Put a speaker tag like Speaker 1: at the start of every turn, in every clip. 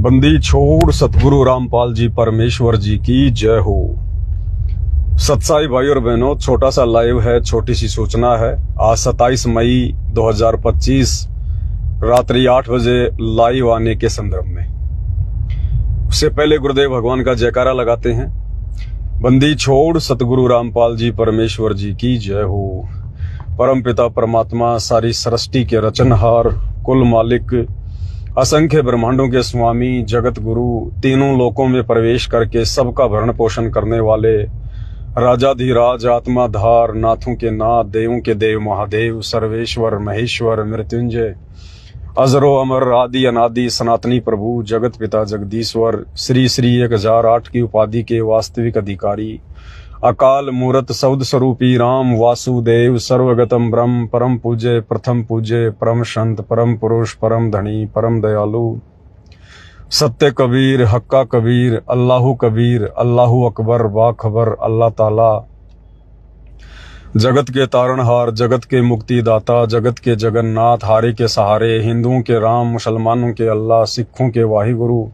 Speaker 1: बंदी छोड़ सतगुरु रामपाल जी परमेश्वर जी की जय हो। सत्साई भाई और बहनों, छोटा सा लाइव है, छोटी सी सूचना है। आज 27 मई 2025 रात्रि 8 बजे लाइव आने के संदर्भ में। उससे पहले गुरुदेव भगवान का जयकारा लगाते हैं। बंदी छोड़ सतगुरु रामपाल जी परमेश्वर जी की जय हो। परम पिता परमात्मा, सारी सृष्टि के रचनहार, कुल मालिक, असंख्य ब्रह्मांडों के स्वामी, जगत गुरु, तीनों लोकों में प्रवेश करके सबका भरण पोषण करने वाले राजाधिराज, आत्माधार, नाथों के नाथ, देवों के देव महादेव, सर्वेश्वर महेश्वर मृत्युंजय, अजरो अमर, आदि अनादि, सनातनी प्रभु, जगत पिता जगदीश्वर, श्री श्री 1008 की उपाधि के वास्तविक अधिकारी, अकाल मूरत सौद स्वरूपी राम वासुदेव, सर्वगतम ब्रह्म, परम पूज्य, प्रथम पूज्य, परम संत, परम पुरुष, परम धनी, परम दयालु, सत्य कबीर, हक्का कबीर, अल्लाहु कबीर, अल्लाहु अकबर, बाखबर, अल्लाह ताला, जगत के तारणहार, जगत के मुक्तिदाता, जगत के जगन्नाथ, हारे के सहारे, हिंदुओं के राम, मुसलमानों के अल्लाह, सिखों के वाहिगुरु,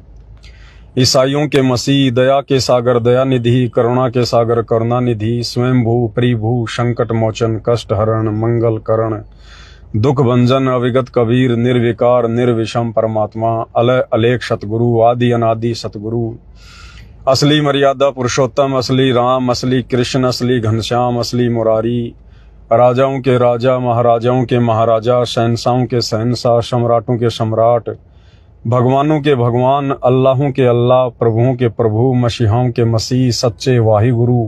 Speaker 1: ईसाइयों के मसीह, दया के सागर दया निधि, करुणा के सागर करुणा निधि, स्वयंभू परिभू, संकट मोचन, कष्ट हरण, मंगल करण, दुख भंजन, अविगत कबीर, निर्विकार निर्विषम परमात्मा, अलय अलेख सतगुरु, आदि अनादि सतगुरु, असली मर्यादा पुरुषोत्तम, असली राम, असली कृष्ण, असली घनश्याम, असली मुरारी, राजाओं के राजा, महाराजाओं के महाराजा, शहंशाहों के शहंशाह, सम्राटों के सम्राट, भगवानों के भगवान, अल्लाहों के अल्लाह, प्रभुओं के प्रभु, मसीहाओं के मसीह, सच्चे वाहिगुरु,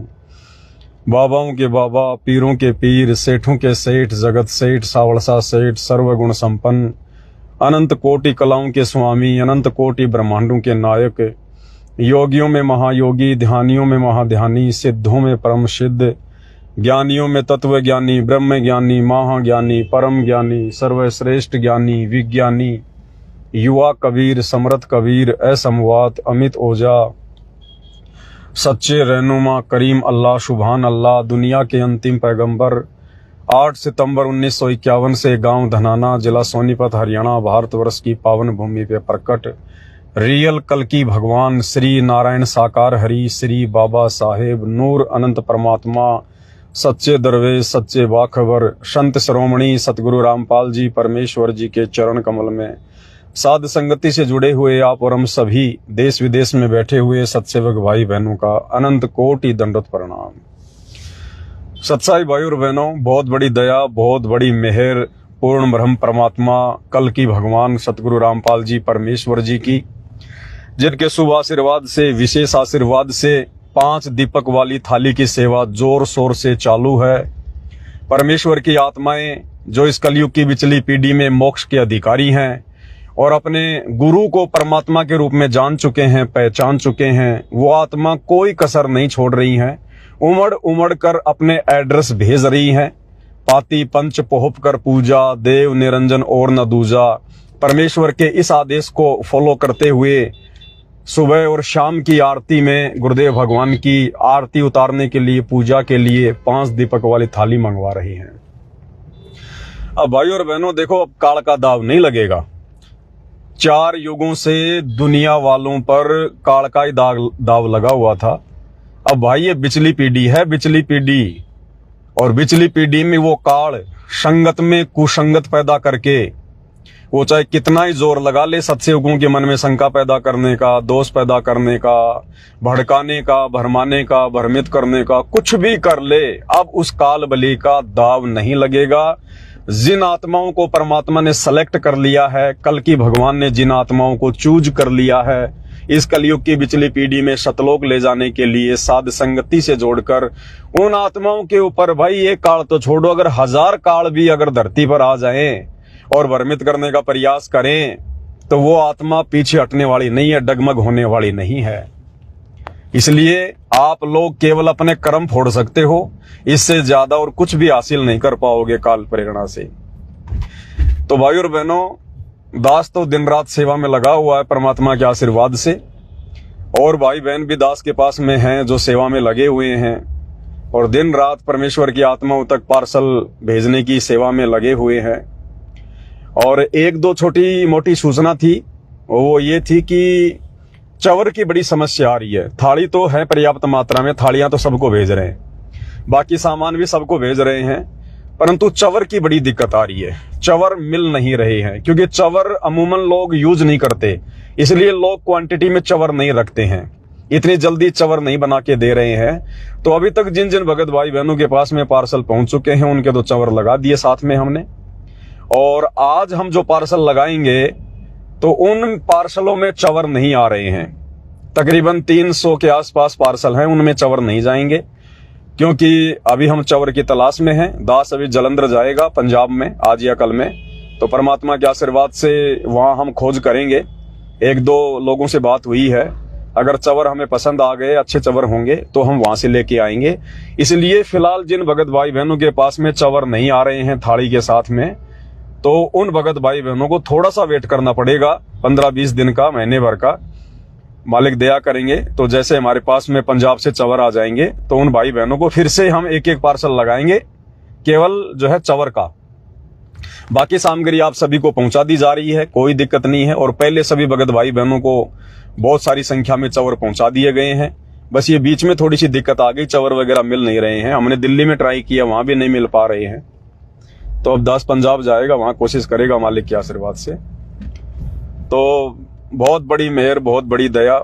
Speaker 1: बाबाओं के बाबा, पीरों के पीर, सेठों के सेठ, जगत सेठ, सावड़सा सेठ, सर्वगुण संपन्न, अनंत कोटि कलाओं के स्वामी, अनंत कोटि ब्रह्मांडों के नायक, योगियों में महायोगी, ध्यानियों में महाध्यानी, सिद्धों में परम सिद्ध, ज्ञानियों में तत्व ज्ञानी, ब्रह्म ज्ञानी, महाज्ञानी, परम ज्ञानी, सर्वश्रेष्ठ ज्ञानी, विज्ञानी, युवा कबीर, समर्थ कबीर, असमवात, अमित ओझा, सच्चे रहनुमा, करीम अल्लाह, सुभान अल्लाह, दुनिया के अंतिम पैगंबर, 8 सितंबर 1951 से गांव धनाना, जिला सोनीपत, हरियाणा, भारतवर्ष की पावन भूमि पे प्रकट रियल कल्कि भगवान श्री नारायण साकार हरि, श्री बाबा साहेब नूर अनंत परमात्मा, सच्चे दरवेश, सच्चे बाखबर, संत श्रोमणी सतगुरु रामपाल जी परमेश्वर जी के चरण कमल में साध संगति से जुड़े हुए आप और हम सभी देश विदेश में बैठे हुए सत्सेवक भाई बहनों का अनंत कोटि दंडवत प्रणाम। सत्साई भाई और बहनों, बहुत बड़ी दया, बहुत बड़ी मेहर पूर्ण ब्रह्म परमात्मा कल्कि भगवान सतगुरु रामपाल जी परमेश्वर जी की, जिनके शुभ आशीर्वाद से, विशेष आशीर्वाद से 5 दीपक वाली थाली की सेवा जोर शोर से चालू है। परमेश्वर की आत्माएं जो इस कलयुग की बिचली पीढ़ी में मोक्ष के अधिकारी हैं और अपने गुरु को परमात्मा के रूप में जान चुके हैं, पहचान चुके हैं, वो आत्मा कोई कसर नहीं छोड़ रही हैं, उमड़ उमड़ कर अपने एड्रेस भेज रही हैं। पाती पंच पोहप कर पूजा, देव निरंजन और न दूजा। परमेश्वर के इस आदेश को फॉलो करते हुए सुबह और शाम की आरती में गुरुदेव भगवान की आरती उतारने के लिए, पूजा के लिए 5 दीपक वाली थाली मंगवा रही हैं। अब भाई और बहनों देखो, अब काल का दाव नहीं लगेगा। 4 युगों से दुनिया वालों पर काल का ही दाव लगा हुआ था। अब भाई ये बिचली पीढ़ी है, बिचली पीढ़ी, और बिचली पीढ़ी में वो काल संगत में कुसंगत पैदा करके वो चाहे कितना ही जोर लगा ले सत्सयुगों के मन में शंका पैदा करने का, दोष पैदा करने का, भड़काने का, भरमाने का, भ्रमित करने का, कुछ भी कर ले, अब उस काल बली का दाव नहीं लगेगा। जिन आत्माओं को परमात्मा ने सेलेक्ट कर लिया है, कल्कि भगवान ने जिन आत्माओं को चूज कर लिया है इस कलयुग की बिचली पीढ़ी में सतलोक ले जाने के लिए, साध संगति से जोड़कर उन आत्माओं के ऊपर भाई ये काल तो छोड़ो, अगर 1000 काल भी अगर धरती पर आ जाएं और भ्रमित करने का प्रयास करें तो वो आत्मा पीछे हटने वाली नहीं है, डगमग होने वाली नहीं है। इसलिए आप लोग केवल अपने कर्म फोड़ सकते हो, इससे ज्यादा और कुछ भी हासिल नहीं कर पाओगे काल प्रेरणा से। तो भाई और बहनों, दास तो दिन रात सेवा में लगा हुआ है परमात्मा के आशीर्वाद से, और भाई बहन भी दास के पास में हैं जो सेवा में लगे हुए हैं और दिन रात परमेश्वर की आत्माओं तक पार्सल भेजने की सेवा में लगे हुए हैं। और 1-2 छोटी मोटी सूचना थी वो ये थी कि चवर की बड़ी समस्या आ रही है। थाली तो है पर्याप्त मात्रा में, थालियां तो सबको भेज रहे हैं, बाकी सामान भी सबको भेज रहे हैं, परंतु चवर की बड़ी दिक्कत आ रही है। चवर मिल नहीं रहे हैं, क्योंकि चवर अमूमन लोग यूज नहीं करते, इसलिए लोग क्वांटिटी में चवर नहीं रखते हैं, इतनी जल्दी चवर नहीं बना के दे रहे हैं। तो अभी तक जिन जिन भगत भाई बहनों के पास में पार्सल पहुंच चुके हैं, उनके तो चवर लगा दिए साथ में हमने। और आज हम जो पार्सल लगाएंगे तो उन पार्सलों में चवर नहीं आ रहे हैं। तकरीबन 300 के आसपास पार्सल हैं, उनमें चवर नहीं जाएंगे, क्योंकि अभी हम चवर की तलाश में हैं। दास अभी जलंधर जाएगा पंजाब में आज या कल में, तो परमात्मा के आशीर्वाद से वहां हम खोज करेंगे। 1-2 लोगों से बात हुई है, अगर चवर हमें पसंद आ गए, अच्छे चवर होंगे तो हम वहां से लेके आएंगे। इसलिए फिलहाल जिन भगत भाई बहनों के पास में चवर नहीं आ रहे हैं थाली के साथ में, तो उन भगत भाई बहनों को थोड़ा सा वेट करना पड़ेगा, 15-20 दिन का, महीने भर का। मालिक दया करेंगे तो जैसे हमारे पास में पंजाब से चवर आ जाएंगे तो उन भाई बहनों को फिर से हम एक पार्सल लगाएंगे, केवल जो है चवर का। बाकी सामग्री आप सभी को पहुंचा दी जा रही है, कोई दिक्कत नहीं है। और पहले सभी भगत भाई बहनों को बहुत सारी संख्या में चवर पहुंचा दिए गए हैं। बस ये बीच में थोड़ी सी दिक्कत आ गई, चवर वगैरह मिल नहीं रहे हैं। हमने दिल्ली में ट्राई किया, वहां भी नहीं मिल पा रहे हैं। तो अब दास पंजाब जाएगा, वहां कोशिश करेगा मालिक के आशीर्वाद से। तो बहुत बड़ी मेहर, बहुत बड़ी दया।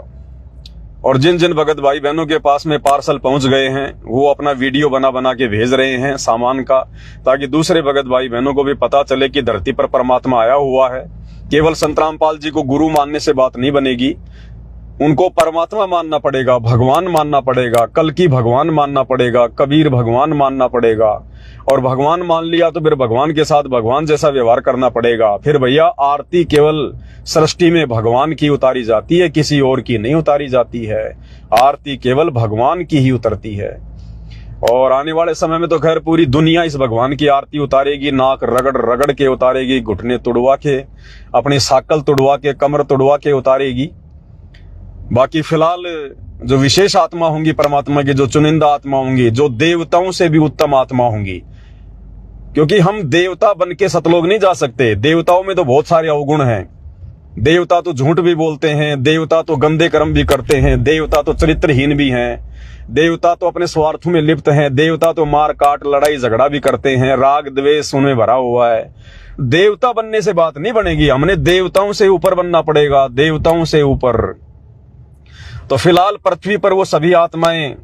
Speaker 1: और जिन जिन भगत भाई बहनों के पास में पार्सल पहुंच गए हैं, वो अपना वीडियो बना बना के भेज रहे हैं सामान का, ताकि दूसरे भगत भाई बहनों को भी पता चले कि धरती पर परमात्मा आया हुआ है। केवल संत रामपाल जी को गुरु मानने से बात नहीं बनेगी, उनको परमात्मा मानना पड़ेगा, भगवान मानना पड़ेगा, कल्कि भगवान मानना पड़ेगा, कबीर भगवान मानना पड़ेगा। और भगवान मान लिया तो फिर भगवान के साथ भगवान जैसा व्यवहार करना पड़ेगा। फिर भैया आरती केवल सृष्टि में भगवान की उतारी जाती है, किसी और की नहीं उतारी जाती है। आरती केवल भगवान की ही उतरती है। और आने वाले समय में तो खैर पूरी दुनिया इस भगवान की आरती उतारेगी, नाक रगड़ रगड़ के उतारेगी, घुटने तुड़वा के, अपनी साकल तुड़वा के, कमर तुड़वा के उतारेगी। बाकी फिलहाल जो विशेष आत्मा होंगी परमात्मा की, जो चुनिंदा आत्मा होंगी, जो देवताओं से भी उत्तम आत्मा होंगी, क्योंकि हम देवता बन के सतलोक नहीं जा सकते। देवताओं में तो बहुत सारे अवगुण हैं। देवता तो झूठ भी बोलते हैं, देवता तो गंदे कर्म भी करते हैं, देवता तो चरित्रहीन भी हैं, देवता तो अपने स्वार्थों में लिप्त हैं, देवता तो मार काट लड़ाई झगड़ा भी करते हैं, राग द्वेष उनमें भरा हुआ है। देवता बनने से बात नहीं बनेगी, हमने देवताओं से ऊपर बनना पड़ेगा, देवताओं से ऊपर। तो फिलहाल पृथ्वी पर वो सभी आत्माएं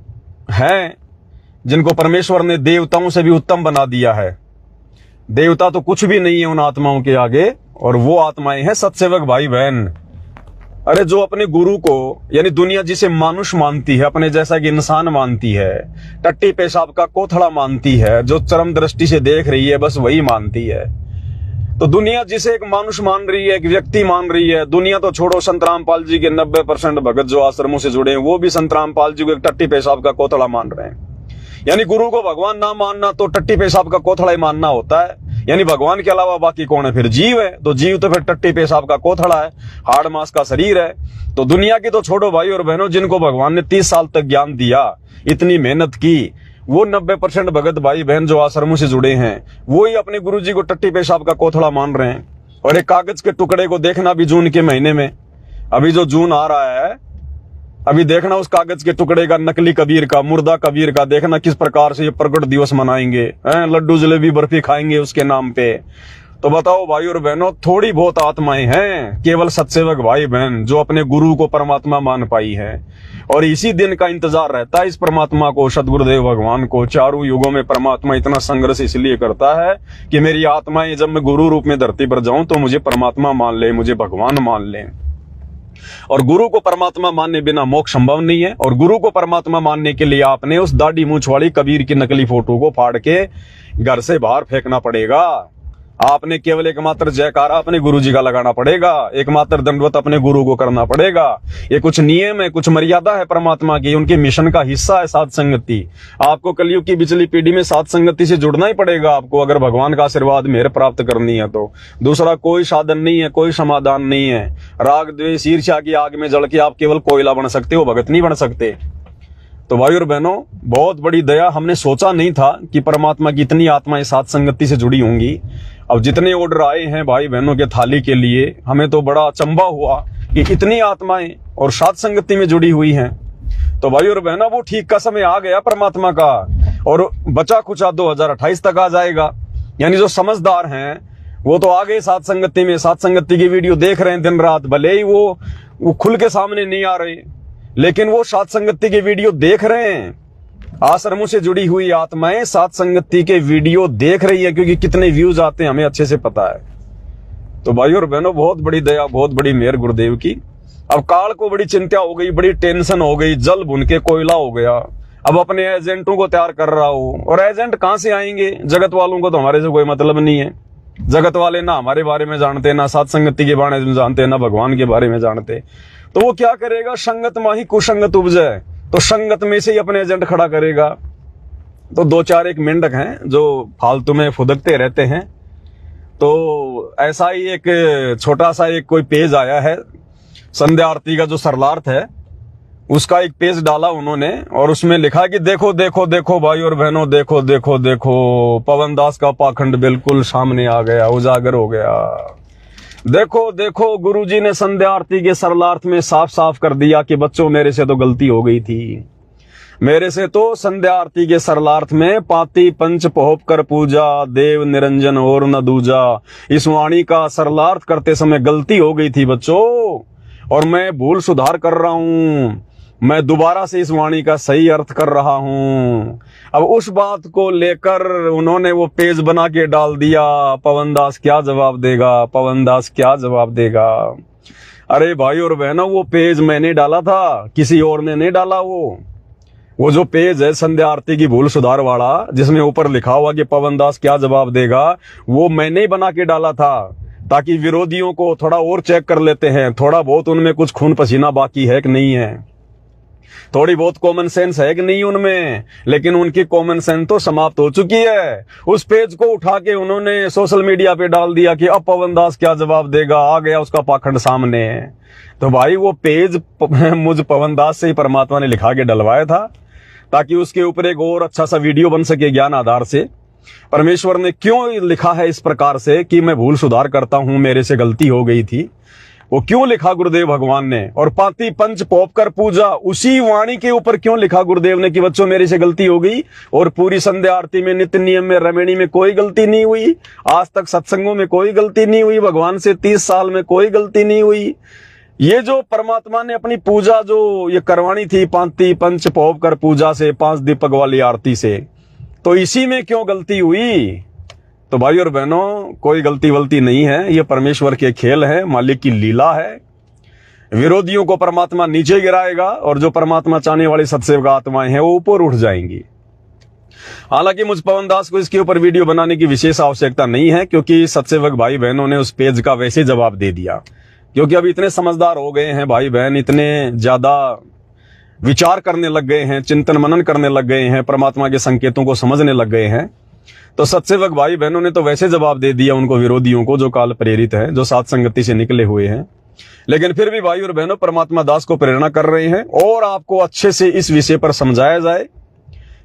Speaker 1: हैं जिनको परमेश्वर ने देवताओं से भी उत्तम बना दिया है। देवता तो कुछ भी नहीं है उन आत्माओं के आगे, और वो आत्माएं हैं सत्सेवक भाई बहन। अरे जो अपने गुरु को, यानी दुनिया जिसे मानुष मानती है, अपने जैसा कि इंसान मानती है, टट्टी पेशाब का कोथड़ा मानती है, जो चरम दृष्टि से देख रही है, बस वही मानती है। तो दुनिया जिसे एक मानुष मान रही है, एक व्यक्ति मान रही है, दुनिया तो छोड़ो, संत रामपाल जी के 90% भगत जो आश्रमों से जुड़े हैं, वो भी संत रामपाल जी को एक टट्टी पेशाब का कोथड़ा मान रहे हैं। यानी गुरु को भगवान ना मानना तो टट्टी पेशाब का कोथड़ा ही मानना होता है। यानी भगवान के अलावा बाकी कौन है? फिर जीव है। तो जीव तो फिर टट्टी पेशाब का कोथड़ा है, हाड़ मांस का शरीर है। तो दुनिया की तो छोड़ो भाई और बहनों, जिनको भगवान ने 30 साल तक ज्ञान दिया, इतनी मेहनत की, वो 90% भगत भाई बहन जो आश्रमों से जुड़े हैं, वो ही अपने गुरुजी को टट्टी पेशाब का कोथड़ा मान रहे हैं। और एक कागज के टुकड़े को देखना भी जून के महीने में, अभी जो जून आ रहा है, अभी देखना उस कागज के टुकड़े का, नकली कबीर का, मुर्दा कबीर का, देखना किस प्रकार से ये प्रकट दिवस मनाएंगे, लड्डू जलेबी बर्फी खाएंगे उसके नाम पे। तो बताओ भाई और बहनों, थोड़ी बहुत आत्माएं हैं, केवल सत्सेवक भाई बहन जो अपने गुरु को परमात्मा मान पाई है। और इसी दिन का इंतजार रहता है इस परमात्मा को, सदगुरुदेव भगवान को। चारों युगों में परमात्मा इतना संघर्ष इसलिए करता है कि मेरी आत्माएं जब मैं गुरु रूप में धरती पर जाऊं तो मुझे परमात्मा मान ले, मुझे भगवान मान ले। और गुरु को परमात्मा मानने बिना मोक्ष संभव नहीं है। और गुरु को परमात्मा मानने के लिए आपने उस दाढ़ी मूंछ वाली कबीर की नकली फोटो को फाड़ के घर से बाहर फेंकना पड़ेगा। आपने केवल एकमात्र जयकारा अपने गुरु जी का लगाना पड़ेगा, एकमात्र दंडवत अपने गुरु को करना पड़ेगा। ये कुछ नियम है, कुछ मर्यादा है परमात्मा की, उनके मिशन का हिस्सा है साध संगति। आपको कलयुग की पिछली पीढ़ी में साध संगति से जुड़ना ही पड़ेगा आपको, अगर भगवान का आशीर्वाद मेहर प्राप्त करनी है तो। दूसरा कोई साधन नहीं है, कोई समाधान नहीं है। राग द्वेष ईर्ष्या की आग में जल के आप केवल कोयला बन सकते हो, भगत नहीं बन सकते। तो भाई और बहनों, बहुत बड़ी दया, हमने सोचा नहीं था कि परमात्मा की इतनी आत्माएं साथ संगति से जुड़ी होंगी। अब जितने ऑर्डर आए हैं भाई बहनों के थाली के लिए, हमें तो बड़ा अचंभा हुआ कि इतनी आत्माएं और सात संगति में जुड़ी हुई हैं। तो भाई और बहनों, वो ठीक का समय आ गया परमात्मा का, और बचा कुचा 2028 तक आ जाएगा। यानी जो समझदार हैं वो तो आ गए सात संगति में, सात संगति की वीडियो देख रहे हैं दिन रात, भले ही वो खुल के सामने नहीं आ रहे, लेकिन वो सात संगति की वीडियो देख रहे हैं। आश्रमों से जुड़ी हुई आत्माएं सात संगति के वीडियो देख रही है, क्योंकि कितने व्यूज आते हैं हमें अच्छे से पता है। तो भाई और बहनों, बहुत बड़ी दया, बहुत बड़ी मेहर गुरुदेव की। अब काल को बड़ी चिंता हो गई, बड़ी टेंशन हो गई, जल भुन के कोयला हो गया। अब अपने एजेंटों को तैयार कर रहा हूं, और एजेंट कहां से आएंगे? जगत वालों को तो हमारे से कोई मतलब नहीं है। जगत वाले ना हमारे बारे में जानते, ना सात संगति के बारे में जानते, ना भगवान के बारे में जानते। तो वो क्या करेगा? संगत माही कुसंगत उपजे, तो संगत में से ही अपने एजेंट खड़ा करेगा। तो दो चार एक मेंढक हैं जो फालतू में फुदकते रहते हैं। तो ऐसा ही एक छोटा सा एक कोई पेज आया है, संध्या आरती का जो सरलार्थ है उसका एक पेज डाला उन्होंने, और उसमें लिखा कि देखो देखो देखो भाई और बहनों, देखो देखो देखो, पवन दास का पाखंड बिल्कुल सामने आ गया, उजागर हो गया। देखो देखो, गुरुजी ने संध्या आरती के सरलार्थ में साफ साफ कर दिया कि बच्चों, मेरे से तो गलती हो गई थी। मेरे से तो संध्या आरती के सरलार्थ में पाती पंच पोहप कर पूजा, देव निरंजन और न दूजा, इस वाणी का सरलार्थ करते समय गलती हो गई थी बच्चों, और मैं भूल सुधार कर रहा हूं। मैं दोबारा से इस वाणी का सही अर्थ कर रहा हूं। अब उस बात को लेकर उन्होंने वो पेज बना के डाल दिया। पवन दास क्या जवाब देगा? पवन दास क्या जवाब देगा? अरे भाई और बहनों, वो पेज मैंने डाला था, किसी और ने नहीं डाला। वो जो पेज है संध्या आरती की भूल सुधार वाला, जिसमें ऊपर लिखा हुआ कि पवन दास क्या जवाब देगा, वो मैंने ही बना के डाला था, ताकि विरोधियों को थोड़ा और चेक कर लेते हैं, थोड़ा बहुत उनमें कुछ खून पसीना बाकी है कि नहीं है, थोड़ी बहुत कॉमन सेंस है कि नहीं उनमें। लेकिन उनकी कॉमन सेंस तो समाप्त हो चुकी है। उस पेज को उठा के उन्होंने सोशल मीडिया पे डाल दिया कि अब पवन दास क्या जवाब देगा, आ गया उसका पाखंड सामने। तो भाई वो पेज मुझ पवन दास से ही परमात्मा ने लिखा के डलवाया था, ताकि उसके ऊपर एक और अच्छा सा वीडियो बन सके ज्ञान आधार से। परमेश्वर ने क्यों लिखा है इस प्रकार से कि मैं भूल सुधार करता हूं, मेरे से गलती हो गई थी, वो क्यों लिखा गुरुदेव भगवान ने? और पाती पंच पोप कर पूजा, उसी वाणी के ऊपर क्यों लिखा गुरुदेव ने कि बच्चों मेरे से गलती हो गई? और पूरी संध्या आरती में, नित्य नियम में, रमणी में कोई गलती नहीं हुई, आज तक सत्संगों में कोई गलती नहीं हुई, भगवान से 30 साल में कोई गलती नहीं हुई। ये जो परमात्मा ने अपनी पूजा जो ये करवानी थी पाती पंच पोप कर पूजा से, 5 दीपक वाली आरती से, तो इसी में क्यों गलती हुई? तो भाई और बहनों, कोई गलती वलती नहीं है, ये परमेश्वर के खेल है, मालिक की लीला है। विरोधियों को परमात्मा नीचे गिराएगा, और जो परमात्मा चाहने वाली सत्सेवक आत्माएं हैं वो ऊपर उठ जाएंगी। हालांकि मुझ पवन दास को इसके ऊपर वीडियो बनाने की विशेष आवश्यकता नहीं है, क्योंकि सत्सेवक भाई बहनों ने उस पेज का वैसे जवाब दे दिया। क्योंकि अब इतने समझदार हो गए हैं भाई बहन, इतने ज्यादा विचार करने लग गए हैं, चिंतन मनन करने लग गए हैं, परमात्मा के संकेतों को समझने लग गए हैं। तो सत्सेवक भाई बहनों ने तो वैसे जवाब दे दिया उनको, विरोधियों को, जो काल प्रेरित हैं, जो सात संगति से निकले हुए हैं। लेकिन फिर भी भाई और बहनों, परमात्मा दास को प्रेरणा कर रहे हैं, और आपको अच्छे से इस विषय पर समझाया जाए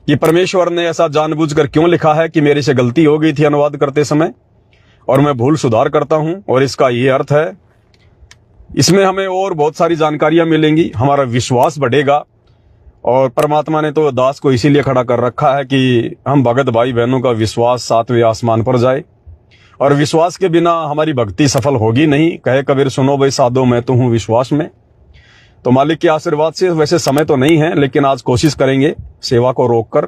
Speaker 1: कि परमेश्वर ने ऐसा जानबूझकर क्यों लिखा है कि मेरे से गलती हो गई थी अनुवाद करते समय, और मैं भूल सुधार करता हूं, और इसका ये अर्थ है। इसमें हमें और बहुत सारी जानकारियां मिलेंगी, हमारा विश्वास बढ़ेगा, और परमात्मा ने तो दास को इसीलिए खड़ा कर रखा है कि हम भगत भाई बहनों का विश्वास 7वें आसमान पर जाए, और विश्वास के बिना हमारी भक्ति सफल होगी नहीं। कहे कबीर सुनो भाई साधो, मैं तो हूं विश्वास में। तो मालिक के आशीर्वाद से, वैसे समय तो नहीं है, लेकिन आज कोशिश करेंगे सेवा को रोककर।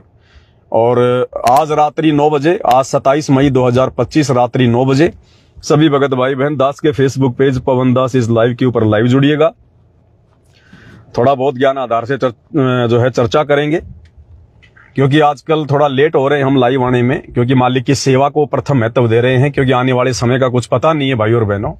Speaker 1: और आज रात्रि 9 बजे, आज 27 मई 2025 रात्रि 9 बजे सभी भगत भाई बहन दास के फेसबुक पेज पवन दास इस लाइव के ऊपर लाइव जुड़िएगा। थोड़ा बहुत ज्ञान आधार से जो है चर्चा करेंगे, क्योंकि आजकल थोड़ा लेट हो रहे हैं हम लाइव आने में, क्योंकि मालिक की सेवा को प्रथम महत्व दे रहे हैं। क्योंकि आने वाले समय का कुछ पता नहीं है भाई और बहनों,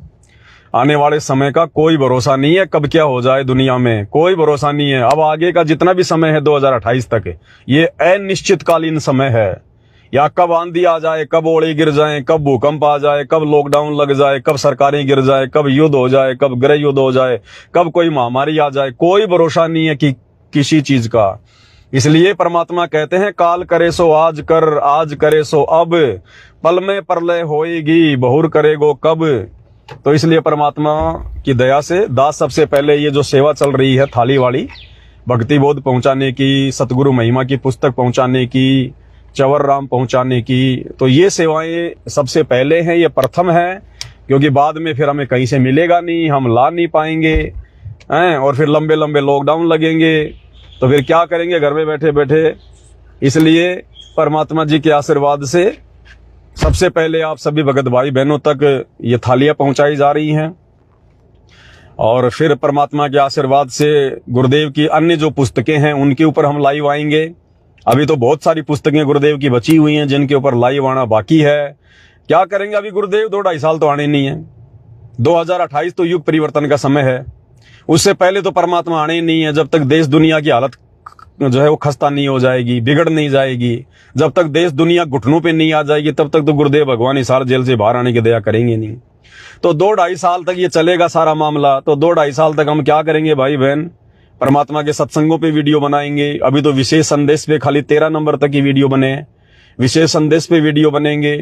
Speaker 1: आने वाले समय का कोई भरोसा नहीं है, कब क्या हो जाए दुनिया में कोई भरोसा नहीं है। अब आगे का जितना भी समय है 2028 तक, ये अनिश्चितकालीन समय है। या कब आंधी आ जाए, कब ओले गिर जाए, कब भूकंप आ जाए, कब लॉकडाउन लग जाए, कब सरकारें गिर जाए, कब युद्ध हो जाए, कब गृह युद्ध हो जाए, कब कोई महामारी आ जाए, कोई भरोसा नहीं है कि किसी चीज का। इसलिए परमात्मा कहते हैं, काल करे सो आज कर, आज करे सो अब, पल में प्रलय होएगी, बहुर करेगो कब। तो इसलिए परमात्मा की दया से दास सबसे पहले ये जो सेवा चल रही है थाली वाली, भक्ति बोध पहुंचाने की, सतगुरु महिमा की पुस्तक पहुंचाने की, चवर राम पहुंचाने की, तो ये सेवाएं सबसे पहले हैं, ये प्रथम है, क्योंकि बाद में फिर हमें कहीं से मिलेगा नहीं, हम ला नहीं पाएंगे हैं, और फिर लंबे लंबे लॉकडाउन लगेंगे, तो फिर क्या करेंगे घर में बैठे बैठे। इसलिए परमात्मा जी के आशीर्वाद से सबसे पहले आप सभी भगत भाई बहनों तक ये थालियां पहुंचाई जा रही हैं, और फिर परमात्मा के आशीर्वाद से गुरुदेव की अन्य जो पुस्तकें हैं उनके ऊपर हम लाइव आएंगे। अभी तो बहुत सारी पुस्तकें गुरुदेव की बची हुई हैं जिनके ऊपर लाइव आना बाकी है। क्या करेंगे, अभी गुरुदेव 2-2.5 साल तो आने नहीं है, 2028 तो युग परिवर्तन का समय है, उससे पहले तो परमात्मा आने ही नहीं है। जब तक देश दुनिया की हालत जो है वो खस्ता नहीं हो जाएगी, बिगड़ नहीं जाएगी, जब तक देश दुनिया घुटनों पे नहीं आ जाएगी, तब तक तो गुरुदेव भगवान इस साल जेल से बाहर आने की दया करेंगे नहीं। तो 2-2.5 साल तक ये चलेगा सारा मामला। तो 2-2.5 साल तक हम क्या करेंगे भाई बहन, परमात्मा के सत्संगों पे वीडियो बनाएंगे। अभी तो विशेष संदेश पे खाली 13 नंबर तक की वीडियो बने, विशेष संदेश पे वीडियो बनेंगे,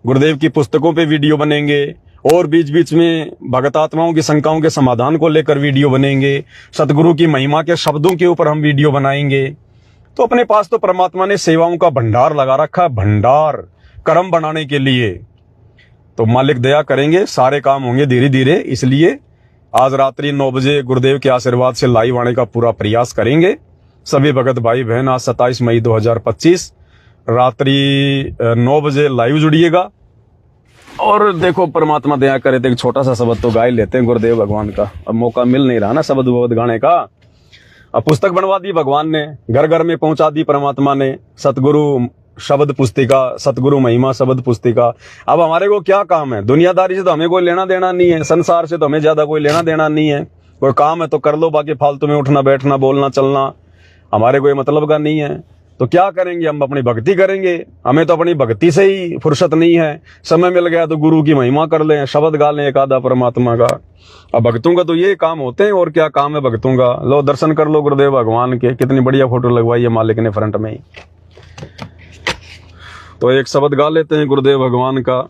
Speaker 1: गुरुदेव की पुस्तकों पे वीडियो बनेंगे, और बीच बीच में भगत आत्माओं की शंकाओं के समाधान को लेकर वीडियो बनेंगे, सतगुरु की महिमा के शब्दों के ऊपर हम वीडियो बनाएंगे। तो अपने पास तो परमात्मा ने सेवाओं का भंडार लगा रखा है, भंडार कर्म बनाने के लिए। तो मालिक दया करेंगे, सारे काम होंगे धीरे धीरे। इसलिए आज रात्रि 9 बजे गुरुदेव के आशीर्वाद से लाइव आने का पूरा प्रयास करेंगे सभी भगत भाई बहन। आज 27 मई 2025 रात्रि 9 बजे लाइव जुड़िएगा। और देखो परमात्मा दया करे तो एक छोटा सा शब्द तो गा ही लेते हैं गुरुदेव भगवान का। अब मौका मिल नहीं रहा ना शब्द वब्द गाने का। अब पुस्तक बनवा दी भगवान ने, घर घर में पहुंचा दी परमात्मा ने, सतगुरु शब्द पुस्तिका, सतगुरु महिमा शब्द पुस्तिका। अब हमारे को क्या काम है, दुनियादारी से तो हमें कोई लेना देना नहीं है, संसार से तो हमें ज्यादा कोई लेना देना नहीं है। कोई काम है तो कर लो, बाकी फालतू में उठना बैठना बोलना चलना हमारे कोई मतलब का नहीं है। तो क्या करेंगे, हम अपनी भक्ति करेंगे। हमें तो अपनी भक्ति से ही फुर्सत नहीं है। समय मिल गया तो गुरु की महिमा कर लें, शब्द गा लें एक आधा परमात्मा का। अब भक्तों का तो ये काम होते हैं, और क्या काम है भक्तों का। लो दर्शन कर लो गुरुदेव भगवान के, कितनी बढ़िया फोटो लगवाई है मालिक ने फ्रंट में ही। तो एक शब्द गा लेते हैं गुरुदेव भगवान का।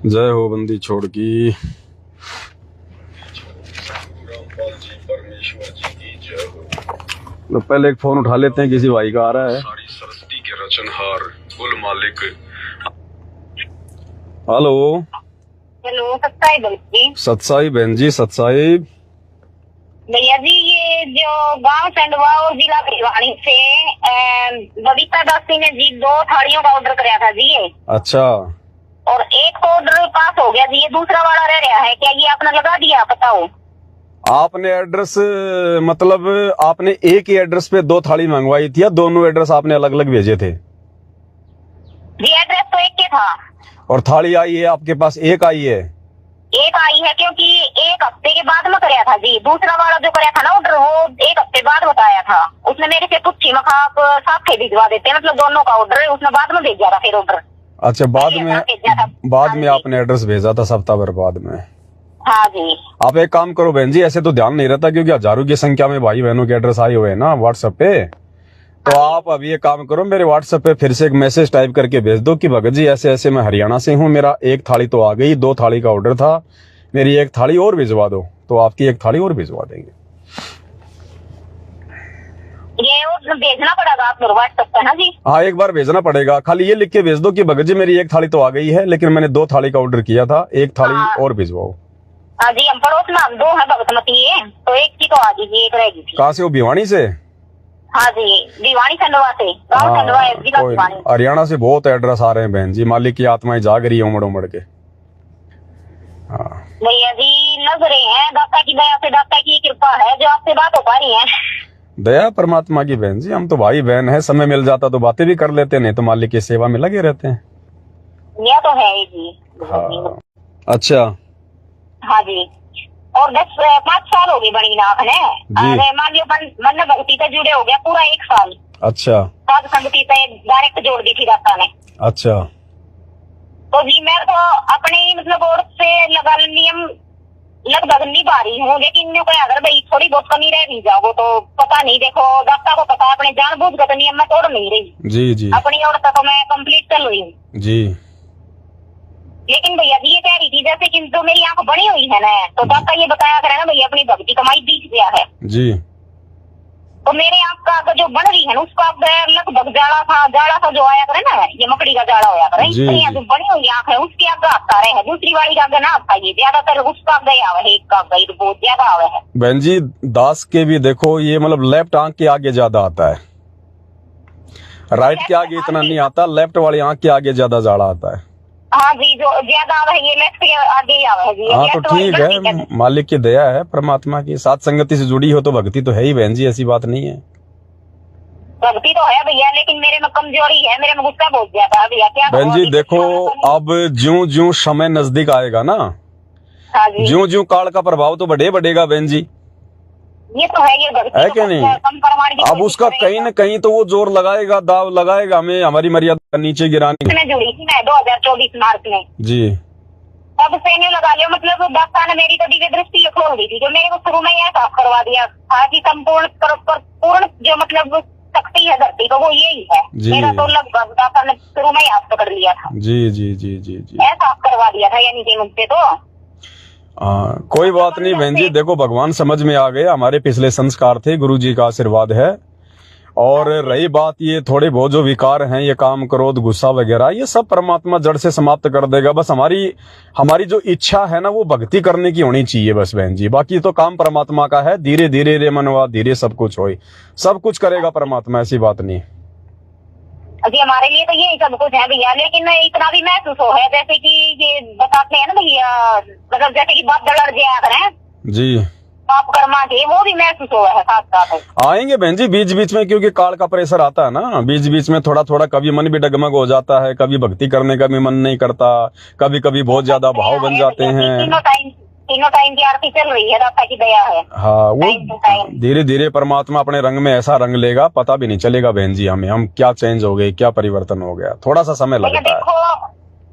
Speaker 1: जय हो बंदी छोड़ की। तो पहले एक फोन उठा लेते हैं, किसी भाई का आ रहा है। सारी सरस्वती के रचनहार कुल मालिक। हेलो
Speaker 2: हेलो, सत्साई बहन जी।
Speaker 1: सत्साई बहन जी, सत्साई
Speaker 2: भैया जी, ये जो गांव चंडवा और जिला भिवानी से बबीता दासी ने जी 2 थालियों का ऑर्डर कराया था जी।
Speaker 1: अच्छा,
Speaker 2: और एक तो ऑर्डर पास हो गया जी, ये दूसरा वाला रह रहा है, क्या ये आपने लगा दिया? बताओ।
Speaker 1: आपने एड्रेस मतलब आपने एक ही एड्रेस पे 2 थाली मंगवाई थी या दोनों एड्रेस आपने अलग अलग भेजे थे?
Speaker 2: जी एड्रेस तो एक के था।
Speaker 1: और थाली आई है आपके पास एक आई है?
Speaker 2: एक आई है, क्योंकि 1 हफ्ते के बाद में कराया था जी। दूसरा वाला जो कराया था ना ऑर्डर, वो 1 हफ्ते बाद बताया था उसने। मेरे से पूछी मखा आप साथ भिजवा देते, मतलब दोनों का ऑर्डर है, उसने बाद में भेजा था फिर ऑर्डर।
Speaker 1: अच्छा, बाद में आपने एड्रेस भेजा था सप्ताह भर बाद में?
Speaker 2: हाँ जी।
Speaker 1: आप एक काम करो बहन जी, ऐसे तो ध्यान नहीं रहता क्योंकि हजारों की संख्या में भाई बहनों के एड्रेस आए हुए हैं ना व्हाट्सएप पे। तो आप अभी एक काम करो, मेरे व्हाट्सएप पे फिर से एक मैसेज टाइप करके भेज दो कि भगत जी ऐसे ऐसे मैं हरियाणा से हूँ, मेरा 1 थाली तो आ गई, 2 थाली का ऑर्डर था, मेरी 1 थाली और भिजवा दो। तो आपकी 1 थाली और भिजवा देंगे।
Speaker 2: ये और भेजना पड़ेगा आप व्हाट्सएप पे ना जी?
Speaker 1: हाँ, एक बार भेजना पड़ेगा। खाली ये लिख के भेज दो कि भगत जी मेरी 1 थाली तो आ गई है, लेकिन मैंने 2 थाली का ऑर्डर किया था, 1 थाली और भिजवाओ।
Speaker 2: हाँ जी, हम पड़ोस में हम 2 है भगतमती है, तो 1 की तो आ दीजिए, 1 रहेगी थी।
Speaker 1: कहाँ से हो, भिवानी से?
Speaker 2: हाँ जी, भिवानी चंडवा से, गाँव चंडवा है, जिला भिवानी।
Speaker 1: हरियाणा से बहुत एड्रेस आ रहे हैं बहन जी, मालिक की आत्माएं जाग रही है उमड़ उमड़ के। हाँ
Speaker 2: भैया जी, लग रहे हैं, दाता की दया से, दाता की कृपा है जो आपसे बात हो पा रही है।
Speaker 1: दया परमात्मा की बहन जी, हम तो भाई बहन है, समय मिल जाता तो बातें भी कर लेते, नहीं तो मालिक की सेवा में लगे रहते हैं।
Speaker 2: यह तो है ही जी।
Speaker 1: हाँ, अच्छा।
Speaker 2: हाँ जी, और 5 साल हो गए बनी नाथ ने। अरे मान लियो मन भक्ति से जुड़े हो गया पूरा 1 साल।
Speaker 1: अच्छा।
Speaker 2: साध संगति से डायरेक्ट जोड़ दी थी दाता ने।
Speaker 1: अच्छा।
Speaker 2: तो जी मैं तो अपने मतलब और से लगा नियम लगभग निभा रही हूँ, लेकिन मैं कोई अगर भाई थोड़ी बहुत कमी रह भी जाओ तो पता नहीं, देखो दाता को पता है, अपने जानबूझ कर नियम में तोड़ नहीं रही
Speaker 1: जी जी
Speaker 2: अपनी ओर तक तो मैं कंप्लीट चल रही हूँ।
Speaker 1: जी।
Speaker 2: लेकिन भैया जी ये कह रही थी जैसे कि जो मेरी आंख बनी हुई है ना, तो दाता ये बताया करे ना भैया अपनी भक्ति कमाई बीच गया है,
Speaker 1: जी
Speaker 2: तो मेरे आंख का जो बन रही है ना उसका लगभग जाड़ा सा जो आया करे ना, ये मकड़ी का जाड़ा होया करे, जो बनी हुई आंख है उसकी आग आता रहे है, दूसरी वाली का ना आता है, ज्यादातर उसका गया है, एक का गई बहुत ज्यादा आवे है।
Speaker 1: बहन जी दास के भी देखो ये मतलब लेफ्ट आंख के आगे ज्यादा आता है, राइट के आगे इतना नहीं आता, लेफ्ट वाली आंख के आगे ज्यादा जाड़ा आता है।
Speaker 2: हाँ जी, जो ज्यादा आवे है ये लेफ्ट के आगे ही आवे है जी।
Speaker 1: हाँ तो ठीक है, मालिक की दया है, परमात्मा की साथ संगति से जुड़ी हो तो भक्ति तो है ही बहन जी, ऐसी बात नहीं है।
Speaker 2: भक्ति तो है भैया, लेकिन मेरे में कमजोरी है, मेरे में गुस्सा बहुत ज्यादा है भैया। क्या
Speaker 1: बहन जी देखो अब ज्यों ज्यों समय नजदीक आएगा ना,
Speaker 2: हाँ जी,
Speaker 1: ज्यों ज्यों काल का प्रभाव तो बढ़ेगा बहन जी,
Speaker 2: ये तो है, ये भक्ति
Speaker 1: है क्या नहीं। अब उसका कहीं न कहीं तो वो जोर लगाएगा, दाव लगाएगा हमें हमारी मर्यादा नीचे गिराने।
Speaker 2: मैं जुड़ी थी मैं 2024 मार्च में
Speaker 1: जी,
Speaker 2: तब से नहीं लगा लिया, मतलब दाता ने मेरी तो दिव्य दृष्टि खोल दी थी, जो मेरे को शुरू में यह साफ करवा दिया था कि संपूर्ण पूर्ण जो मतलब शक्ति है धरती को वो यही है। मेरा तो लगभग दाता ने शुरू में याद पकड़ लिया था।
Speaker 1: जी जी जी जी जी
Speaker 2: साफ करवा दिया था, यानी कि मुझसे तो
Speaker 1: कोई बात नहीं बहन जी, देखो भगवान समझ में आ गए, हमारे पिछले संस्कार थे, गुरु जी का आशीर्वाद है। और रही बात ये थोड़े बहुत जो विकार हैं, ये काम क्रोध गुस्सा वगैरह, ये सब परमात्मा जड़ से समाप्त कर देगा। बस हमारी जो इच्छा है ना वो भक्ति करने की होनी चाहिए बस बहन जी, बाकी तो काम परमात्मा का है। धीरे धीरे रे मनवा धीरे सब कुछ होए, सब कुछ करेगा परमात्मा, ऐसी बात नहीं।
Speaker 2: अभी हमारे लिए तो ये सब कुछ है भैया, लेकिन इतना भी महसूस हो है जैसे कि ये बताते हैं ना भैया, मतलब जैसे कि बात दलड़ जाया करें
Speaker 1: जी,
Speaker 2: पाप कर्मा के, वो भी महसूस हो है साथ साथ।
Speaker 1: आएंगे बहन जी बीच बीच में, क्योंकि काल का प्रेशर आता है ना बीच बीच में, थोड़ा थोड़ा कभी मन भी डगमग हो जाता है, कभी भक्ति करने का भी मन नहीं करता, कभी कभी बहुत ज्यादा भाव बन जाते हैं।
Speaker 2: तीनों टाइम की आरती चल रही है, दाता की दया है।
Speaker 1: हाँ वो धीरे धीरे परमात्मा अपने रंग में ऐसा रंग लेगा, पता भी नहीं चलेगा बहन जी हमें, हम क्या चेंज हो गए, क्या परिवर्तन हो गया, थोड़ा सा समय लगता है।
Speaker 2: देखो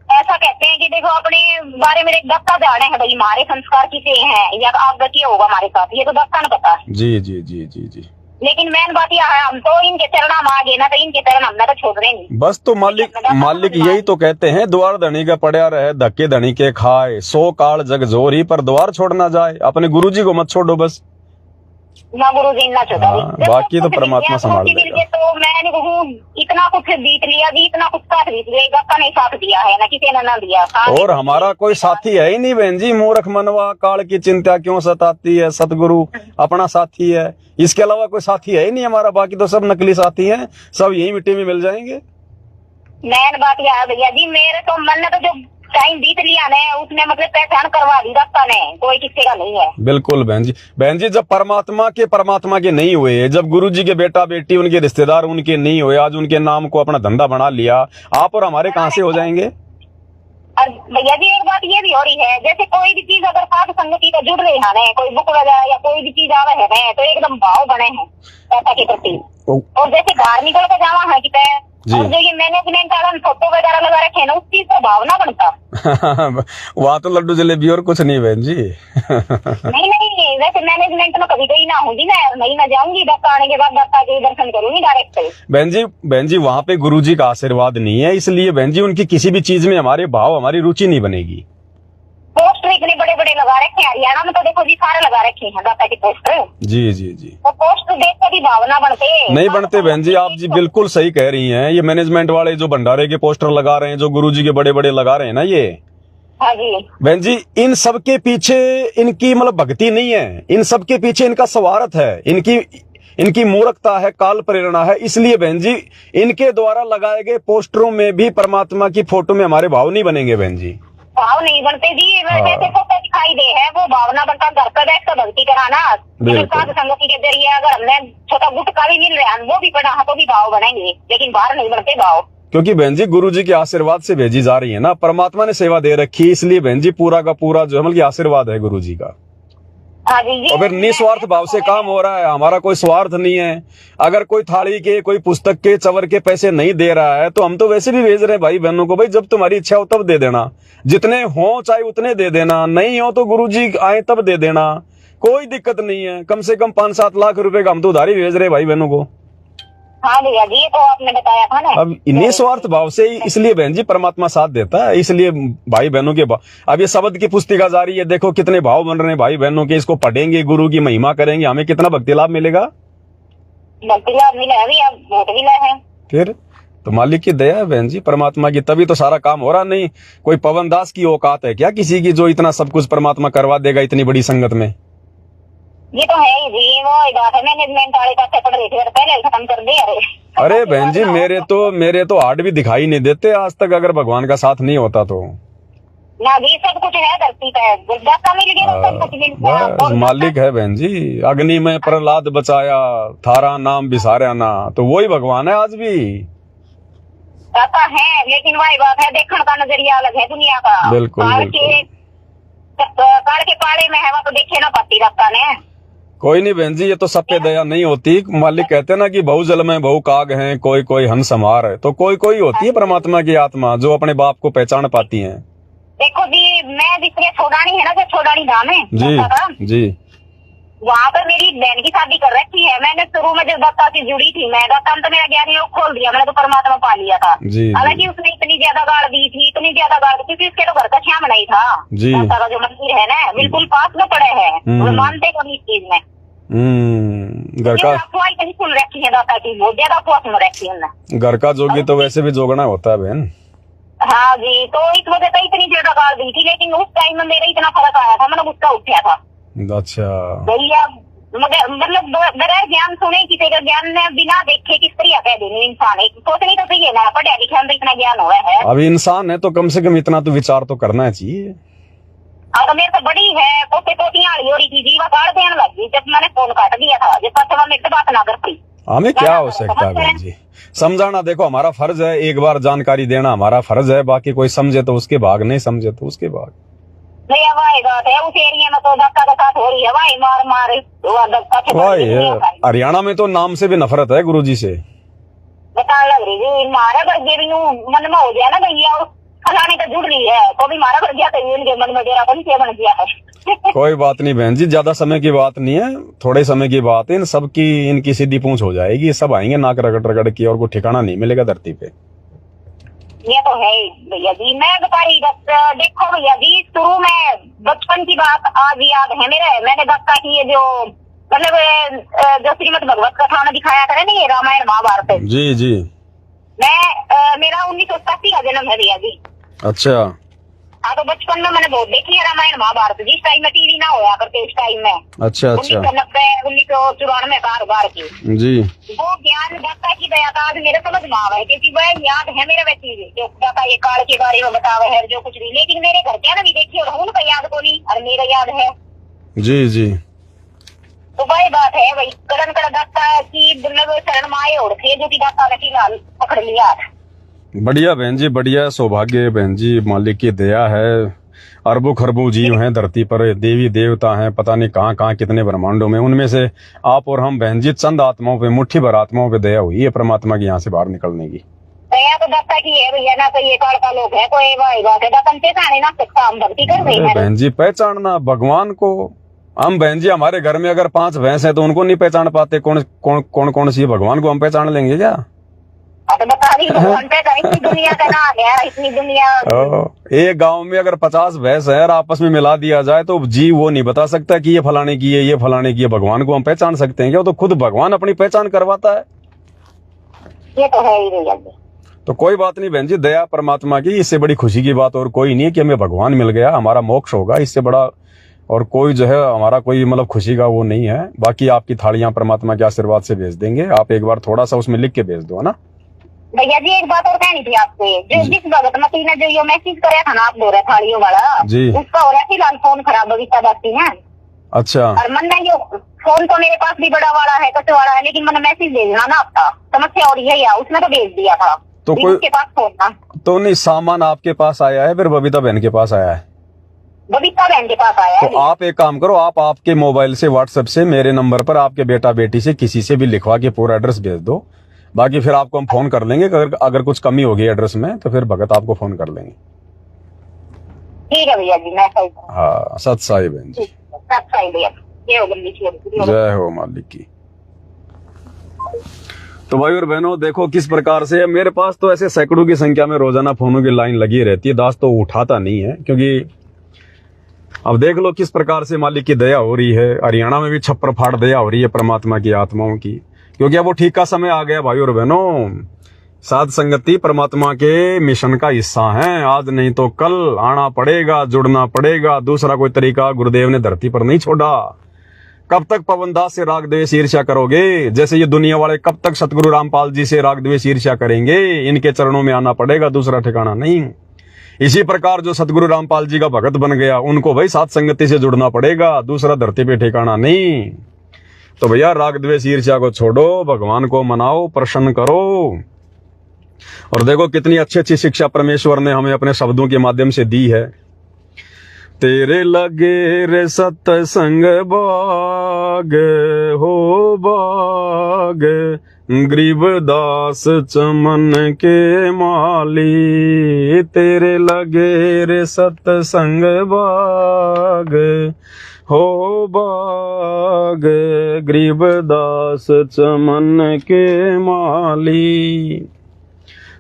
Speaker 2: ऐसा कहते हैं कि देखो अपने बारे में एक दाता जाने है भाई, हमारे संस्कार किसे हैं या आगे क्या होगा हमारे साथ, ये तो दाता ने पता है।
Speaker 1: जी जी जी जी जी।
Speaker 2: लेकिन मेन बात यह है, हम तो इनके चरण में आ गए ना, तो इनके चरण हमने तो छोड़ रहे नहीं।
Speaker 1: बस तो मालिक यही तो कहते हैं, द्वार धनी का पड़ा रहे धक्के धनी के खाए, 100 काल जग जोरी पर द्वार छोड़ ना जाए। अपने गुरुजी को मत छोड़ो बस,
Speaker 2: ना गुरु जी ना छोड़ा,
Speaker 1: बाकी तो परमात्मा संभाल लेगा।
Speaker 2: तो मैंने इतना कुछ बीत लिया जी, इतना कुछ साथ बीत लिया, दाता ने साथ दिया है ना, किसी ने ना दिया।
Speaker 1: और हमारा कोई साथी है ही नहीं बहन जी, मूर्ख मनवा काल की चिंता क्यों सताती है, सतगुरु अपना साथी है, इसके अलावा कोई साथी है ही नहीं हमारा, बाकी तो सब नकली साथी हैं, सब यही मिट्टी में मिल जाएंगे।
Speaker 2: मैन बात यह है भैया जी, मेरे तो मन ने तो जो टाइम बीत लिया ने उसने मतलब पहचान करवा दी दाता ने, कोई किसी का नहीं है। बिल्कुल
Speaker 1: बहन जी जब परमात्मा के नहीं हुए, जब गुरु जी के बेटा बेटी उनके रिश्तेदार उनके नहीं हुए, आज उनके नाम को अपना धंधा बना लिया, आप और हमारे कहाँ से हो जाएंगे।
Speaker 2: और भैया जी एक बात ये भी हो रही है, जैसे कोई भी चीज अगर साथ संगति का जुड़ रही है, कोई बुक वगैरह या कोई भी चीज आवे है तो एकदम भाव बने हैं दाता के प्रति। और जैसे बाहर निकल के जावा है कि और जो ये मैनेजमेंट वाला फोटो वगैरह लगा रखे हैं ना, उस चीज का भावना बनता
Speaker 1: वहाँ तो लड्डू जलेबी और कुछ नहीं बहन जी।
Speaker 2: नहीं वैसे मैनेजमेंट में कभी गई ना होगी ना, नहीं ना जाऊंगी, दाता आने के बाद दाता के दर्शन करूंगी डायरेक्ट।
Speaker 1: बहन जी वहाँ पे गुरु जी का आशीर्वाद नहीं है, इसलिए बहन जी उनकी किसी भी चीज में हमारे भाव हमारी रुचि नहीं बनेगी।
Speaker 2: पोस्टर इतने बड़े बड़े लगा रखे हैं, हरियाणा में तो देखो जी सारे लगा रखे हैं दाता के पोस्टर।
Speaker 1: जी जी जी,
Speaker 2: तो पोस्टर देख कर भी भावना बनते
Speaker 1: नहीं बनते बहन जी, आप जी बिल्कुल सही कह रही हैं। ये मैनेजमेंट वाले जो भंडारे के पोस्टर लगा रहे हैं, जो गुरुजी के बड़े बड़े लगा रहे हैं ना, ये
Speaker 2: हाँ जी
Speaker 1: बहन जी इन सब के पीछे इनकी मतलब भक्ति नहीं है, इन सब के पीछे इनका स्वार्थ है, इनकी मूर्खता है, काल प्रेरणा है। इसलिए बहन जी इनके द्वारा लगाए गए पोस्टरों में भी परमात्मा की फोटो में हमारे भाव नहीं बनेंगे बहन जी,
Speaker 2: भाव नहीं बनते जी। जैसे फोटो दिखाई दे है वो भावना बनता, घर पर बैठ कर भक्ति कराना, साथ संगति के जरिए अगर हमने छोटा गुटका भी मिल रहा है वो भी पढ़ा तो भी भाव बनेंगे, लेकिन बाहर नहीं बनते भाव।
Speaker 1: क्योंकि बहन जी गुरु जी के आशीर्वाद से भेजी जा रही है ना, परमात्मा ने सेवा दे रखी है, इसलिए बहन जी पूरा का पूरा जो है मतलब आशीर्वाद है गुरु जी का।
Speaker 2: हाँ जी।
Speaker 1: और फिर निस्वार्थ भाव से काम हो रहा है, हमारा कोई स्वार्थ नहीं है। अगर कोई थाली के, कोई पुस्तक के, चवर के पैसे नहीं दे रहा है तो हम तो वैसे भी भेज रहे हैं भाई बहनों को, भाई जब तुम्हारी इच्छा हो तब दे देना, जितने हो चाहे उतने दे देना, नहीं हो तो गुरुजी आए तब दे देना, कोई दिक्कत नहीं है। कम से कम 5-7 लाख रुपए का हम तो उधारी भेज रहे भाई बहनों को।
Speaker 2: हाँ भैया जी, ये तो आपने बताया था ना।
Speaker 1: अब निस्वार्थ भाव से इसलिए बहन जी परमात्मा साथ देता है, इसलिए भाई बहनों के अब ये शब्द की पुस्तिका जारी है, देखो कितने भाव बन रहे हैं भाई बहनों के, इसको पढ़ेंगे, गुरु की महिमा करेंगे, हमें कितना भक्ति लाभ मिलेगा।
Speaker 2: भक्ति लाभ मिला है भैया, बहुत मिला है।
Speaker 1: फिर तो मालिक की दया है बहन जी, परमात्मा की, तभी तो सारा काम हो रहा। नहीं कोई पवन दास की औकात है क्या किसी की जो इतना सब कुछ परमात्मा करवा देगा इतनी बड़ी संगत में।
Speaker 2: ये तो है ही जी, वो बात है, मैनेजमेंट वाले पैसे पड़ रहे थे पहले खत्म कर दिया।
Speaker 1: अरे बहन जी मेरे तो हार्ट भी दिखाई नहीं देते आज तक, अगर भगवान का साथ नहीं होता तो।
Speaker 2: ना जी, सब कुछ है धरती पे, दत्ता मिल गया तो सब कुछ मिल गया।
Speaker 1: मालिक है बहन जी, अग्नि में प्रहलाद बचाया, थारा नाम बिसारा ना, तो वही भगवान है आज भी।
Speaker 2: दत्ता है, लेकिन वही बात है, देखने का नजरिया अलग है दुनिया का।
Speaker 1: बिल्कुल
Speaker 2: काल के पाले में है, वो तो देखे ना पाती दत्ता ने।
Speaker 1: कोई नहीं बहन जी, ये तो सब पे दया नहीं होती। मालिक कहते हैं ना कि बहु जल में बहु काग हैं, कोई कोई हंस हमार है, तो कोई कोई होती है परमात्मा की आत्मा जो अपने बाप को पहचान पाती है।
Speaker 2: देखो जी, मैं जिसने छोड़ानी है ना, जो छोड़ानी धाम है
Speaker 1: जी जी,
Speaker 2: वहाँ पर मेरी बहन की शादी कर रखी है। मैंने शुरू में जब दत्ता से जुड़ी थी, मैं दत्ता तो मेरा ज्ञान योग खोल दिया, मैंने तो परमात्मा पा लिया था। हालांकि उसने इतनी ज्यादा गाड़ दी थी, इतनी ज्यादा गाड़ दी, क्योंकि उसके तो घर का श्याम नहीं था। दत्ता का जो मंदिर है ना, बिल्कुल पास में पड़े हैं, वो मानते कौन इस चीज में।
Speaker 1: घर का
Speaker 2: अफवाह इतनी सुन रखी है दत्ता की, बहुत ज्यादा अफवाह सुन रखी है।
Speaker 1: घर का जोगी तो वैसे भी जोगना होता है बहन।
Speaker 2: हाँ जी, तो इस वजह से इतनी ज्यादा गाड़ दी थी, लेकिन उस टाइम में मेरा इतना फर्क आया था, मैंने गुस्सा उठा था।
Speaker 1: अच्छा
Speaker 2: भैया, मगर मतलब बगैर ज्ञान सुने, किसी का ज्ञान ने बिना देखे किस तरह कह देंगे इंसान। एक सोचनी तो चाहिए ना, पढ़े लिखे में इतना ज्ञान हुआ है।
Speaker 1: अभी इंसान है तो कम से कम इतना तो विचार तो करना चाहिए।
Speaker 2: तो मेरे तो बड़ी है, पोते पोतियां हो रही थी जी, वह गाड़ देने लगी जब मैंने फोन काट दिया था, जब तक मेरे से बात ना करती।
Speaker 1: हमें क्या हो सकता है बहन जी, समझाना देखो हमारा फर्ज है, एक बार जानकारी देना हमारा फर्ज है, बाकी कोई समझे तो उसके भाग, नहीं समझे तो उसके भाग।
Speaker 2: भैया वही बात है, उस एरिया में तो दत्ता के साथ हो रही है, वही मार मार।
Speaker 1: हरियाणा में तो नाम से भी नफरत है गुरुजी से,
Speaker 2: बता लग रही जी। मारा कर मन में हो गया ना भैया, फलाने का जुड़ रही है तो भी मारा कर गया, इनके मन में डेरा बन गया है।
Speaker 1: कोई बात नहीं बहन जी, ज्यादा समय की बात नहीं है, थोड़े समय की बात है। इन सब की इनकी सीधी पूंछ हो जाएगी, सब आएंगे नाक रगड़ रगड़ की, और कोई ठिकाना नहीं मिलेगा धरती पे।
Speaker 2: ये तो है भैया जी। मैं बता रही देखो भैया जी, शुरू में बचपन की बात आज याद है मेरे। मैंने दत्ता की ये जो मतलब जो श्रीमद् भगवत कथा में दिखाया करे ना, ये रामायण महाभारत।
Speaker 1: जी जी,
Speaker 2: मैं मेरा 1987 का जन्म है भैया जी।
Speaker 1: अच्छा।
Speaker 2: हाँ, तो बचपन में मैंने बहुत देखी है रामायण महाभारत, जिस टाइम में टीवी ना होया करते उस टाइम में।
Speaker 1: अच्छा अच्छा।
Speaker 2: 1990-1994 कारोबार की
Speaker 1: जी।
Speaker 2: वो ज्ञान दत्ता की दया का आज मेरे समझ में आवा है, क्योंकि वह याद है मेरे व्यक्ति जो दत्ता ये काल के बारे में बतावे है जो कुछ भी, लेकिन मेरे घर क्या ना भी देखी और उनका याद को नहीं, और मेरा याद है।
Speaker 1: जी जी,
Speaker 2: तो वही बात है भाई, करण कर दत्ता की शरण माए और थे, जो की दत्ता ने फिलहाल पकड़ लिया।
Speaker 1: बढ़िया बहन जी, बढ़िया, सौभाग्य बहन जी, मालिक की दया है। अरबों खरबों जीव हैं धरती पर, देवी देवता हैं पता नहीं कहाँ कहाँ कितने ब्रह्मांडों में, उनमें से आप और हम बहन जी चंद आत्माओं पे, मुट्ठी भर आत्माओं पे दया हुई है परमात्मा की यहाँ से बाहर निकलने की।
Speaker 2: दया तो दत्ता की है भैया, ना तो ये काल का लोग है, कोई वही बात है, दत्ता पहचाने ना सकता, हम भक्ति कर रहे हैं
Speaker 1: बहन जी। पहचानना भगवान को, हम बहन जी हमारे घर में अगर 5 भैंस है तो उनको नहीं पहचान पाते, कौन सी भगवान को हम पहचान लेंगे क्या?
Speaker 2: तो बता दी भगवान पे इतनी दुनिया का ना है, इतनी दुनिया।
Speaker 1: एक गांव में अगर 50 भैंस है और आपस में मिला दिया जाए तो जी वो नहीं बता सकता कि ये फलाने की है, ये फलाने की है। भगवान को हम पहचान सकते हैं क्या? वो तो खुद भगवान अपनी पहचान करवाता है।
Speaker 2: ये तो है ही भैया जी।
Speaker 1: तो कोई बात नहीं बहन जी, दया परमात्मा की, इससे बड़ी खुशी की बात और कोई नहीं है कि हमें भगवान मिल गया, हमारा मोक्ष होगा, इससे बड़ा और कोई जो है हमारा कोई मतलब खुशी का वो नहीं है। बाकी आपकी थालियां परमात्मा के आशीर्वाद से भेज देंगे, आप एक बार थोड़ा सा उसमें लिख के भेज दो, है ना
Speaker 2: भैया जी। एक बात और कहनी थी आपसे, जो जिस भगत मती ने जो ये मैसेज कराया था ना आप दो रहे थालियों वाला जी, उसका हो रहा है फिलहाल फोन खराब, बगीचा बाती है। अच्छा। और मन में जो फोन तो मेरे पास भी बड़ा वाला है, कच्चे वाला है, लेकिन मैंने मैसेज भेजना ना आपका समस्या और है, या उसने तो भेज दिया था तो कोई के पास फोन था,
Speaker 1: तो नहीं सामान आपके पास आया है फिर बबीता बहन के पास आया है?
Speaker 2: बबीता बहन के पास आया है
Speaker 1: तो आप एक काम करो, आप आपके मोबाइल से व्हाट्सएप से मेरे नंबर पर आपके बेटा बेटी से किसी से भी लिखवा के पूरा एड्रेस भेज दो। बाकी फिर आपको हम फोन कर लेंगे, अगर कुछ कमी होगी एड्रेस में तो फिर भगत आपको फोन कर लेंगे।
Speaker 2: ठीक है भैया जी, मैं सही।
Speaker 1: हाँ, सत साई बहन जी,
Speaker 2: सत साई भैया,
Speaker 1: जय हो मालिक की। तो भाई और बहनों, देखो किस प्रकार से मेरे पास तो ऐसे सैकड़ों की संख्या में रोजाना फोनों की लाइन लगी रहती है। दास तो उठाता नहीं है, क्योंकि अब देख लो किस प्रकार से मालिक की दया हो रही है। हरियाणा में भी छप्पर फाड़ दया हो रही है परमात्मा की आत्माओं की, क्योंकि अब वो ठीक का समय आ गया भाई और बहनों। साध संगति परमात्मा के मिशन का हिस्सा है। आज नहीं तो कल आना पड़ेगा, जुड़ना पड़ेगा। दूसरा कोई तरीका गुरुदेव ने धरती पर नहीं छोड़ा। कब तक पवनदास से राग द्वेष ईर्ष्या करोगे? जैसे ये दुनिया वाले कब तक सतगुरु रामपाल जी से राग द्वेष ईर्ष्या करेंगे? इनके चरणों में आना पड़ेगा, दूसरा ठिकाना नहीं। इसी प्रकार जो सतगुरु रामपाल जी का भगत बन गया, उनको भाई साथ संगति से जुड़ना पड़ेगा, दूसरा धरती पे ठिकाना नहीं। तो भैया राग द्वेष ईर्ष्या को छोड़ो, भगवान को मनाओ, प्रसन्न करो। और देखो कितनी अच्छी अच्छी शिक्षा परमेश्वर ने हमें अपने शब्दों के माध्यम से दी है। तेरे लगे रे सत्संग बाग हो बाग, गरीबदास चमन के माली। तेरे लगे रे सत्संग बाग हो बाग, गरीबदास चमन के माली।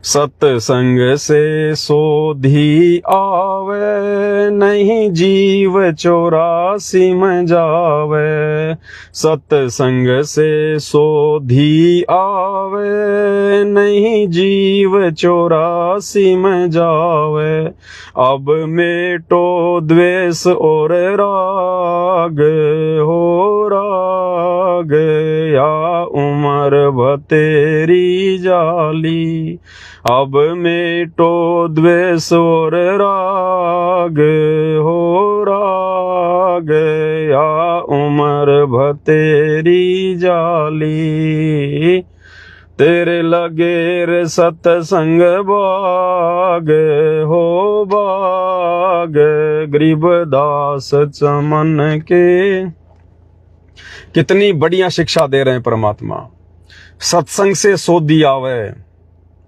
Speaker 1: सत्संग से सोधी आवे, नहीं जीव 84 में जावे। सत्संग से सोधी आवे, नहीं जीव 84 में जावे। अब मेटो द्वेष और राग हो राग, या उम्र बतेरी जाली। अब मेटो द्वेष और राग हो राग, या उम्र भतेरी जाली। तेरे लगे रे सत्संग बाग हो बाग, गरीबदास चमन के। कितनी बढ़िया शिक्षा दे रहे हैं परमात्मा। सत्संग से सोधी आवे,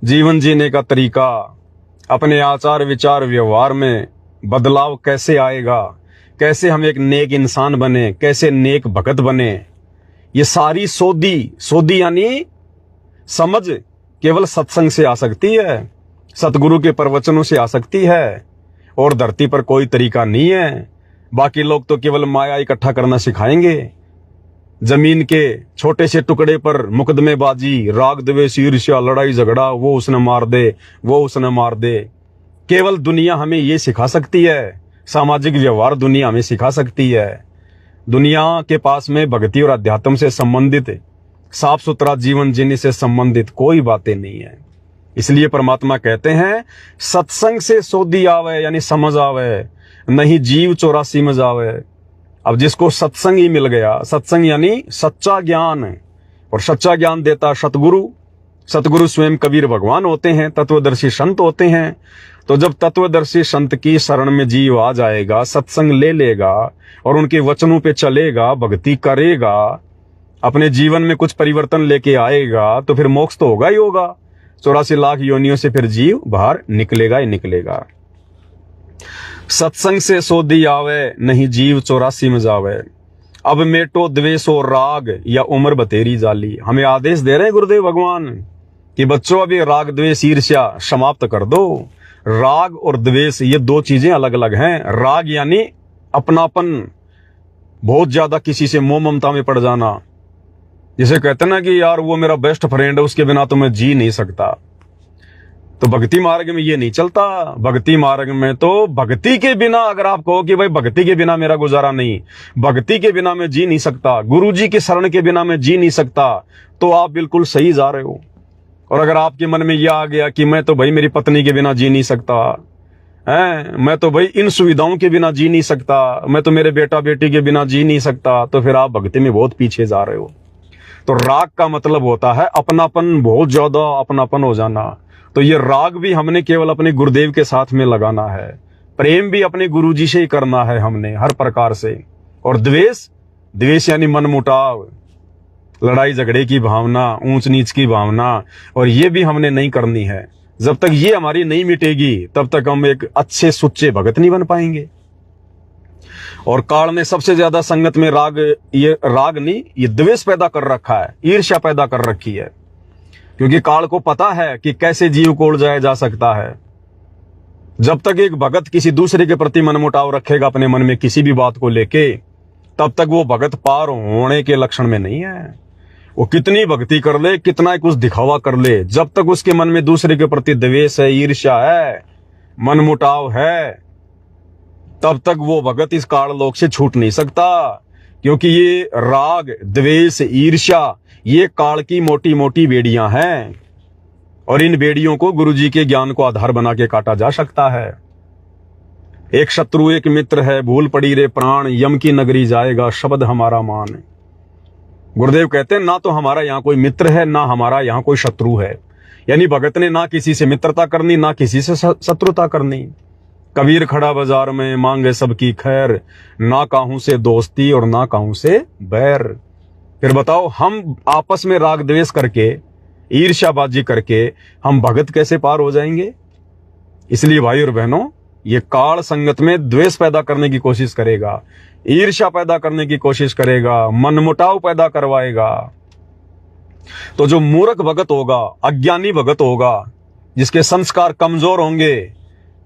Speaker 1: जीवन जीने का तरीका, अपने आचार विचार व्यवहार में बदलाव कैसे आएगा, कैसे हम एक नेक इंसान बने, कैसे नेक भगत बने। ये सारी सोधी यानी समझ केवल सत्संग से आ सकती है, सतगुरु के प्रवचनों से आ सकती है, और धरती पर कोई तरीका नहीं है। बाकी लोग तो केवल माया इकट्ठा करना सिखाएंगे। जमीन के छोटे से टुकड़े पर मुकदमेबाजी, राग द्वेष ईर्ष्या, लड़ाई झगड़ा, वो उसने मार दे, वो उसने मार दे। केवल दुनिया हमें ये सिखा सकती है, सामाजिक व्यवहार दुनिया हमें सिखा सकती है। दुनिया के पास में भक्ति और अध्यात्म से संबंधित, साफ सुथरा जीवन जीने से संबंधित कोई बातें नहीं है। इसलिए परमात्मा कहते हैं सत्संग से सोधी आवे, यानी समझ आवे, नहीं जीव 84 में जावे। अब जिसको सत्संग ही मिल गया, सत्संग यानी सच्चा ज्ञान, और सच्चा ज्ञान देता सतगुरु। सतगुरु स्वयं कबीर भगवान होते हैं, तत्वदर्शी संत होते हैं। तो जब तत्वदर्शी संत की शरण में जीव आ जाएगा, सत्संग ले लेगा और उनके वचनों पे चलेगा, भक्ति करेगा, अपने जीवन में कुछ परिवर्तन लेके आएगा, तो फिर मोक्ष तो होगा ही होगा। 84 लाख योनियों से फिर जीव बाहर निकलेगा ही निकलेगा। सत्संग से सोधी आवे, नहीं जीव 84 में जावे। अब मेटो द्वेष और राग, या उम्र बतेरी जाली। हमें आदेश दे रहे हैं गुरुदेव भगवान कि बच्चों अभी राग द्वेष ईर्ष्या समाप्त कर दो। राग और द्वेष ये दो चीजें अलग अलग हैं। राग यानी अपनापन, बहुत ज्यादा किसी से मोह ममता में पड़ जाना। जिसे कहते ना कि यार वो मेरा बेस्ट फ्रेंड है, उसके बिना तो मैं जी नहीं सकता। तो भक्ति मार्ग में ये नहीं चलता। भक्ति मार्ग में तो भक्ति के बिना, अगर आप कहो कि भाई भक्ति के बिना मेरा गुजारा नहीं, भक्ति के बिना मैं जी नहीं सकता, गुरु जी के शरण के बिना मैं जी नहीं सकता, तो आप बिल्कुल सही जा रहे हो। और अगर आपके मन में यह आ गया कि मैं तो भाई मेरी पत्नी के बिना जी नहीं सकता है, मैं तो भाई इन सुविधाओं के बिना जी नहीं सकता, मैं तो मेरे बेटा बेटी के बिना जी नहीं सकता, तो फिर आप भक्ति में बहुत पीछे जा रहे हो। तो राग का मतलब होता है अपनापन, बहुत ज्यादा अपनापन हो जाना। तो ये राग भी हमने केवल अपने गुरुदेव के साथ में लगाना है, प्रेम भी अपने गुरुजी से ही करना है हमने हर प्रकार से। और द्वेष यानी मनमुटाव, लड़ाई झगड़े की भावना, ऊंच नीच की भावना, और ये भी हमने नहीं करनी है। जब तक ये हमारी नहीं मिटेगी तब तक हम एक अच्छे सुच्चे भगत नहीं बन पाएंगे। और काल ने सबसे ज्यादा संगत में राग नहीं, ये द्वेष पैदा कर रखा है, ईर्ष्या पैदा कर रखी है। क्योंकि काल को पता है कि कैसे जीव को उलझाया जा सकता है। जब तक एक भगत किसी दूसरे के प्रति मनमुटाव रखेगा अपने मन में किसी भी बात को लेके, तब तक वो भगत पार होने के लक्षण में नहीं है। वो कितनी भक्ति कर ले, कितना कुछ दिखावा कर ले, जब तक उसके मन में दूसरे के प्रति द्वेष है, ईर्ष्या है, मनमुटाव है, तब तक वो भगत इस काल लोक से छूट नहीं सकता। क्योंकि ये राग, द्वेष, ईर्ष्या, ये काल की मोटी मोटी बेड़ियां हैं, और इन बेड़ियों को गुरुजी के ज्ञान को आधार बना के काटा जा सकता है। एक शत्रु एक मित्र है, भूल पड़ी रे प्राण, यम की नगरी जाएगा शब्द हमारा मान। गुरुदेव कहते हैं ना तो हमारा यहाँ कोई मित्र है, ना हमारा यहाँ कोई शत्रु है। यानी भगत ने ना किसी से मित्रता करनी, ना किसी से शत्रुता करनी। कबीर खड़ा बाजार में मांगे सबकी खैर, ना काहू से दोस्ती और ना काहू से बैर। फिर बताओ, हम आपस में राग द्वेष करके, ईर्ष्याबाजी करके हम भगत कैसे पार हो जाएंगे? इसलिए भाई और बहनों, ये काल संगत में द्वेष पैदा करने की कोशिश करेगा, ईर्ष्या पैदा करने की कोशिश करेगा, मनमुटाव पैदा करवाएगा। तो जो मूर्ख भगत होगा, अज्ञानी भगत होगा, जिसके संस्कार कमजोर होंगे,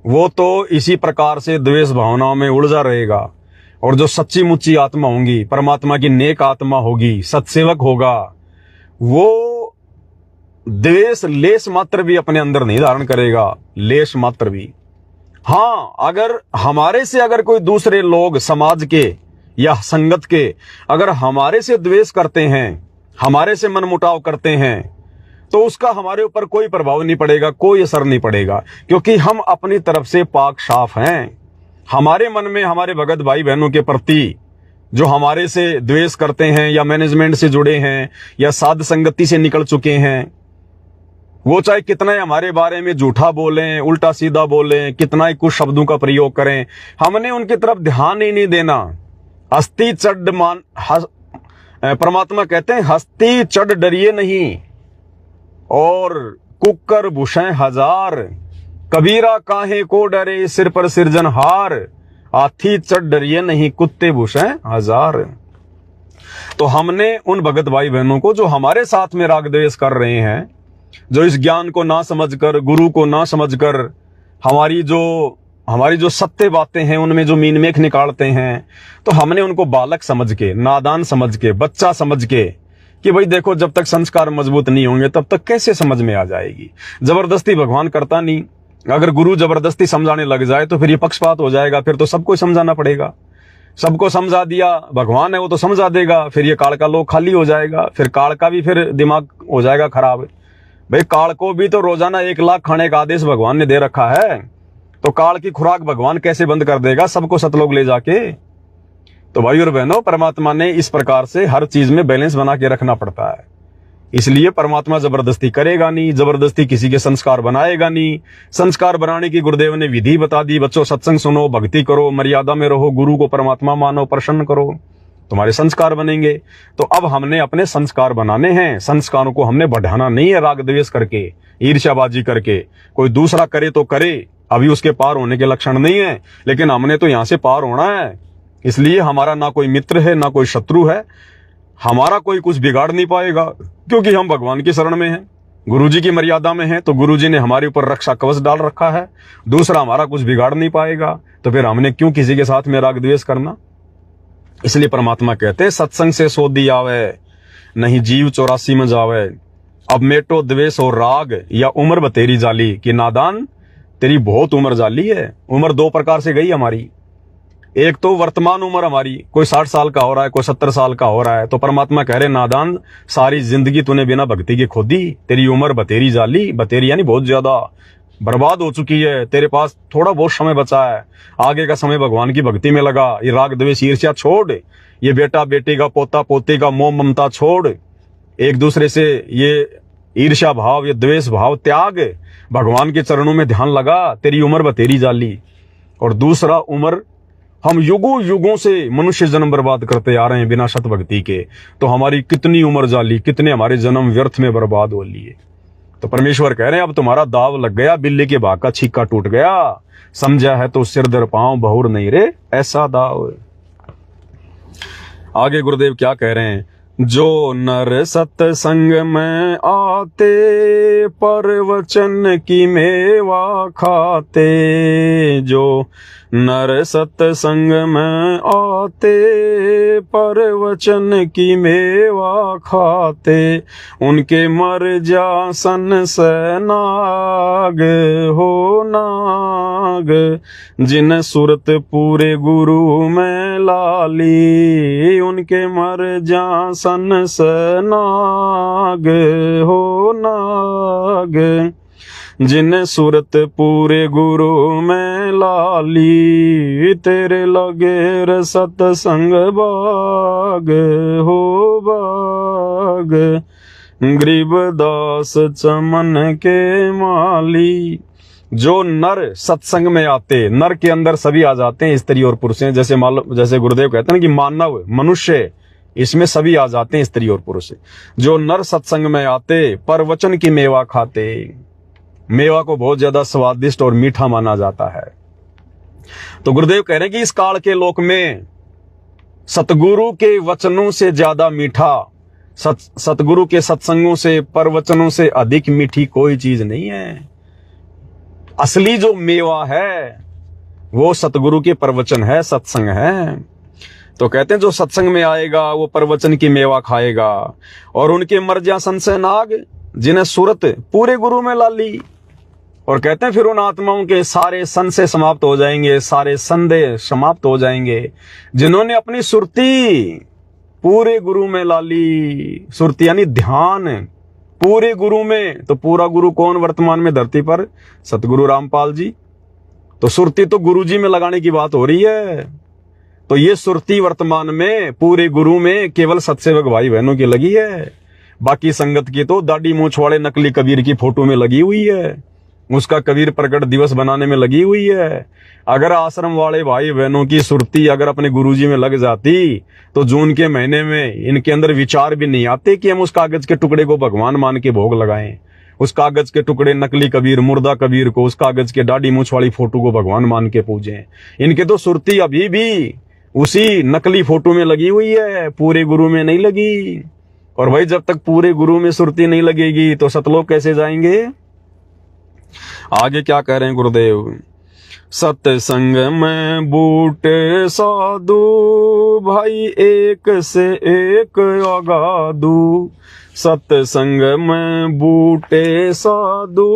Speaker 1: वो तो इसी प्रकार से द्वेष भावनाओं में उलझा रहेगा। और जो सच्ची मुच्ची आत्मा होंगी, परमात्मा की नेक आत्मा होगी, सत्सेवक होगा, वो द्वेष लेश मात्र भी अपने अंदर नहीं धारण करेगा, लेश मात्र भी। हाँ, अगर हमारे से अगर कोई दूसरे लोग समाज के या संगत के अगर हमारे से द्वेष करते हैं, हमारे से मनमुटाव करते हैं, तो उसका हमारे ऊपर कोई प्रभाव नहीं पड़ेगा, कोई असर नहीं पड़ेगा। क्योंकि हम अपनी तरफ से पाक साफ हैं। हमारे मन में हमारे भगत भाई बहनों के प्रति जो हमारे से द्वेष करते हैं, या मैनेजमेंट से जुड़े हैं, या साध संगति से निकल चुके हैं, वो चाहे कितना ही हमारे बारे में झूठा बोलें, उल्टा सीधा बोलें, कितना ही कुछ शब्दों का प्रयोग करें, हमने उनकी तरफ ध्यान ही नहीं देना। हस्ती चढ़ परमात्मा कहते हैं, हस्ती चढ़ डरिए नहीं, और कुकर भूषण हजार, कबीरा काहे को डरे सिर पर सिरजनहार, हाथी चढ़ डरिए नहीं, कुत्ते भूषण हजार। तो हमने उन भगत भाई बहनों को जो हमारे साथ में राग द्वेष कर रहे हैं, जो इस ज्ञान को ना समझकर, गुरु को ना समझकर, हमारी जो सत्य बातें हैं उनमें जो मीन मेख निकालते हैं, तो हमने उनको बालक समझ के, नादान समझ के, बच्चा समझ के, कि भाई देखो, जब तक संस्कार मजबूत नहीं होंगे तब तक कैसे समझ में आ जाएगी। जबरदस्ती भगवान करता नहीं। अगर गुरु जबरदस्ती समझाने लग जाए तो फिर ये पक्षपात हो जाएगा, फिर तो सबको समझाना पड़ेगा। सबको समझा दिया, भगवान है वो तो समझा देगा, फिर ये काल का लोक खाली हो जाएगा, फिर काल का भी फिर दिमाग हो जाएगा खराब। भाई काल को भी तो रोजाना 1 लाख खाने का आदेश भगवान ने दे रखा है, तो काल की खुराक भगवान कैसे बंद कर देगा सबको सतलोक ले जाके? तो भाई और बहनों, परमात्मा ने इस प्रकार से हर चीज में बैलेंस बना के रखना पड़ता है। इसलिए परमात्मा जबरदस्ती करेगा नहीं, जबरदस्ती किसी के संस्कार बनाएगा नहीं। संस्कार बनाने की गुरुदेव ने विधि बता दी, बच्चों सत्संग सुनो, भक्ति करो, मर्यादा में रहो, गुरु को परमात्मा मानो, प्रसन्न करो, तुम्हारे संस्कार बनेंगे। तो अब हमने अपने संस्कार बनाने हैं, संस्कारों को हमने बढ़ाना नहीं है राग द्वेष करके, ईर्ष्याबाजी करके। कोई दूसरा करे तो करे, अभी उसके पार होने के लक्षण नहीं है, लेकिन हमने तो यहां से पार होना है। इसलिए हमारा ना कोई मित्र है, ना कोई शत्रु है, हमारा कोई कुछ बिगाड़ नहीं पाएगा, क्योंकि हम भगवान की शरण में हैं, गुरुजी की मर्यादा में हैं। तो गुरुजी ने हमारे ऊपर रक्षा कवच डाल रखा है, दूसरा हमारा कुछ बिगाड़ नहीं पाएगा। तो फिर हमने क्यों किसी के साथ में राग द्वेष करना? इसलिए परमात्मा कहते हैं, सत्संग से सोधी आवे, नहीं जीव 84 में जावे। अब मेटो द्वेष और राग, या उम्र बतेरी जाली, कि नादान तेरी बहुत उम्र जाली है। उम्र 2 प्रकार से गई हमारी। एक तो वर्तमान उम्र हमारी, कोई 60 साल का हो रहा है, कोई 70 साल का हो रहा है, तो परमात्मा कह रहे, नादान सारी जिंदगी तूने बिना भक्ति के खोदी, तेरी उम्र बतेरी जाली, बतेरी यानी बहुत ज्यादा बर्बाद हो चुकी है, तेरे पास थोड़ा बहुत समय बचा है, आगे का समय भगवान की भक्ति में लगा। ये राग द्वेष ईर्ष्या छोड़, ये बेटा बेटी का, पोता पोती का मोह ममता छोड़, एक दूसरे से ये ईर्ष्या भाव, ये द्वेष भाव त्याग, भगवान के चरणों में ध्यान लगा, तेरी उम्र बतेरी जाली। और दूसरा उम्र, हम युगों युगों से मनुष्य जन्म बर्बाद करते आ रहे हैं बिना सत भक्ति के, तो हमारी कितनी उम्र जाली, कितने हमारे जन्म व्यर्थ में बर्बाद हो लिए। तो परमेश्वर कह रहे हैं अब तुम्हारा दाव लग गया, बिल्ली के भाग का छिक्का टूट गया, समझा है तो सिर दर पांव बहुर नहीं रे ऐसा दाव। आगे गुरुदेव क्या कह रहे हैं, जो नर सत्संग में आते परवचन की मेवा खाते, जो नर सत्संग में आते परवचन की मेवा खाते, उनके मर जा सन से नाग हो नाग, जिन सुरत पूरे गुरु में लाली, उनके मर जा सन से नाग हो नाग, जिन सूरत पूरे गुरु में लाली, तेरे लगे रे सत्संग बाग हो बाग, गरीबदास चमन के माली। जो नर सत्संग में आते, नर के अंदर सभी आ जाते हैं, स्त्री और पुरुष हैं, जैसे गुरुदेव कहते हैं ना कि मानव मनुष्य, इसमें सभी आ जाते हैं स्त्री और पुरुष। जो नर सत्संग में आते परवचन की मेवा खाते, मेवा को बहुत ज्यादा स्वादिष्ट और मीठा माना जाता है। तो गुरुदेव कह रहे हैं कि इस काल के लोक में सतगुरु के वचनों से ज्यादा मीठा, सतगुरु के सत्संगों से, परवचनों से अधिक मीठी कोई चीज नहीं है। असली जो मेवा है वो सतगुरु के परवचन है, सत्संग है। तो कहते हैं जो सत्संग में आएगा वो परवचन की मेवा खाएगा, और उनके मर्जा सन से नाग, जिन्हें सूरत पूरे गुरु में लाली। और कहते हैं फिर उन आत्माओं के सारे संशय समाप्त हो जाएंगे, सारे संदेह समाप्त हो जाएंगे, जिन्होंने अपनी सुरती पूरे गुरु में लाली। सुरती यानी ध्यान पूरे गुरु में। तो पूरा गुरु कौन वर्तमान में धरती पर? सतगुरु रामपाल जी। तो सुरती तो गुरु जी में लगाने की बात हो रही है। तो ये सुरती वर्तमान में पूरे गुरु में केवल सत्सेवक भाई बहनों की लगी है। बाकी संगत की तो दाढ़ी मूंछ वाले नकली कबीर की फोटो में लगी हुई है, उसका कबीर प्रकट दिवस बनाने में लगी हुई है। अगर आश्रम वाले भाई बहनों की सुरती अगर अपने गुरुजी में लग जाती तो जून के महीने में इनके अंदर विचार भी नहीं आते कि हम उस कागज के टुकड़े को भगवान मान के भोग लगाएं, उस कागज के टुकड़े नकली कबीर मुर्दा कबीर को, उस कागज के दाढ़ी मूंछ वाली फोटो को भगवान मान के पूजें। इनके तो सुरती अभी भी उसी नकली फोटो में लगी हुई है, पूरे गुरु में नहीं लगी। और भाई जब तक पूरे गुरु में सुरती नहीं लगेगी तो सतलोक कैसे जाएंगे? आगे क्या कह रहे हैं गुरुदेव? सत्संग में बूटे साधु भाई एक से एक अगाधु, सत्संग में बूटे साधु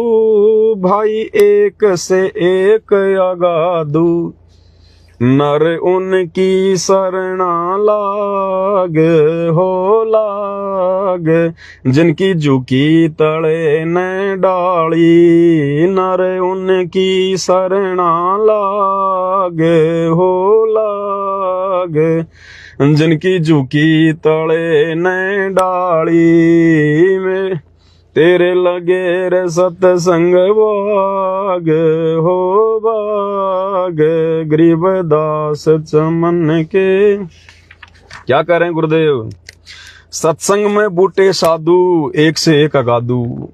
Speaker 1: भाई एक से एक अगाधु, नर उनकी शरणा लाग हो लाग, जिनकी झुकी तले न डाली, नर उनकी शरणा लाग हो लाग, जिनकी झुकी तले न डाली में, तेरे लगे रे सत्संग बाग हो बाग, गरीबदास चमन के। क्या कह रहे हैं गुरुदेव? सत्संग में बूटे साधु एक से एक अगाधु।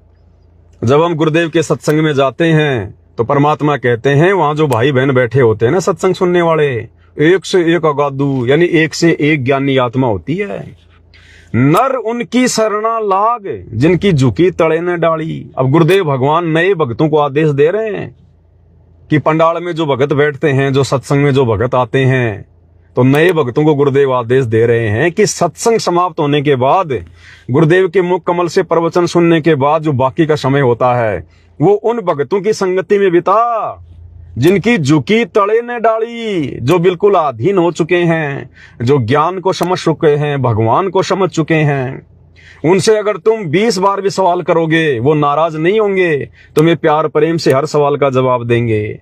Speaker 1: जब हम गुरुदेव के सत्संग में जाते हैं तो परमात्मा कहते हैं वहां जो भाई बहन बैठे होते हैं ना सत्संग सुनने वाले, एक से एक अगाधु यानी एक से एक ज्ञानी आत्मा होती है। नर उनकी शरणा लाग, जिनकी झुकी तड़े न डाली। अब गुरुदेव भगवान नए भक्तों को आदेश दे रहे हैं कि पंडाल में जो भगत बैठते हैं, जो सत्संग में जो भगत आते हैं, तो नए भक्तों को गुरुदेव आदेश दे रहे हैं कि सत्संग समाप्त होने के बाद, गुरुदेव के मुख कमल से प्रवचन सुनने के बाद जो बाकी का समय होता है वो उन भक्तों की संगति में बिता जिनकी झुकी तड़े ने डाली, जो बिल्कुल अधीन हो चुके हैं, जो ज्ञान को समझ चुके हैं, भगवान को समझ चुके हैं। उनसे अगर तुम 20 बार भी सवाल करोगे वो नाराज नहीं होंगे, तुम्हें प्यार प्रेम से हर सवाल का जवाब देंगे।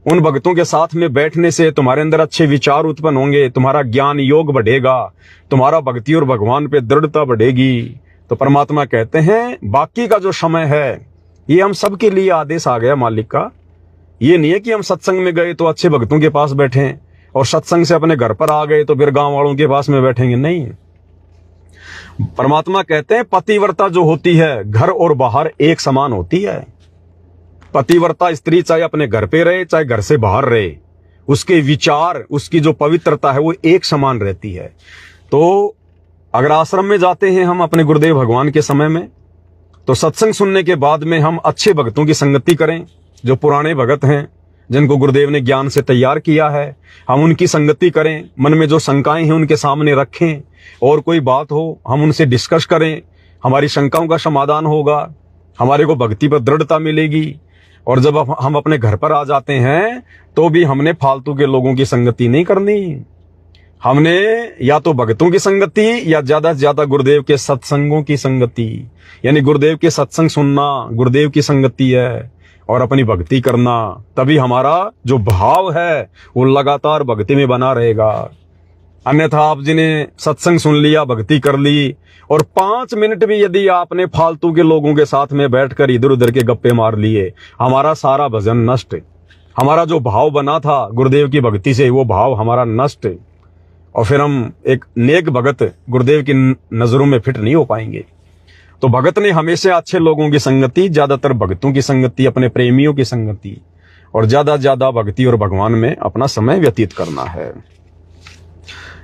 Speaker 1: उन भक्तों के साथ में बैठने से तुम्हारे अंदर अच्छे विचार उत्पन्न होंगे, तुम्हारा ज्ञान योग बढ़ेगा, तुम्हारा भक्ति और भगवान पे दृढ़ता बढ़ेगी। तो परमात्मा कहते हैं बाकी का जो समय है ये हम सबके लिए आदेश आ गया मालिक का ये नहीं है कि हम सत्संग में गए तो अच्छे भक्तों के पास बैठे और सत्संग से अपने घर पर आ गए तो फिर गांव वालों के पास में बैठेंगे। नहीं, परमात्मा कहते हैं पतिव्रता जो होती है घर और बाहर एक समान होती है। पतिव्रता स्त्री चाहे अपने घर पे रहे चाहे घर से बाहर रहे, उसके विचार, उसकी जो पवित्रता है वो एक समान रहती है। तो अगर आश्रम में जाते हैं हम अपने गुरुदेव भगवान के समय में, तो सत्संग सुनने के बाद में हम अच्छे भक्तों की संगति करें, जो पुराने भगत हैं जिनको गुरुदेव ने ज्ञान से तैयार किया है, हम उनकी संगति करें। मन में जो शंकाएं हैं उनके सामने रखें, और कोई बात हो हम उनसे डिस्कस करें, हमारी शंकाओं का समाधान होगा, हमारे को भक्ति पर दृढ़ता मिलेगी। और जब हम अपने घर पर आ जाते हैं तो भी हमने फालतू के लोगों की संगति नहीं करनी। हमने या तो भक्तों की संगति या ज्यादा से ज्यादा गुरुदेव के सत्संगों की संगति, यानी गुरुदेव के सत्संग सुनना गुरुदेव की संगति है, और अपनी भक्ति करना। तभी हमारा जो भाव है वो लगातार भक्ति में बना रहेगा। अन्यथा आप जिन्हें सत्संग सुन लिया, भक्ति कर ली, और 5 मिनट भी यदि आपने फालतू के लोगों के साथ में बैठकर इधर उधर के गप्पे मार लिए, हमारा सारा भजन नष्ट। हमारा जो भाव बना था गुरुदेव की भक्ति से वो भाव हमारा नष्ट, और फिर हम एक नेक भगत गुरुदेव की नजरों में फिट नहीं हो पाएंगे। तो भगत ने हमेशा अच्छे लोगों की संगति, ज्यादातर भक्तों की संगति, अपने प्रेमियों की संगति, और ज्यादा भक्ति और भगवान में अपना समय व्यतीत करना है।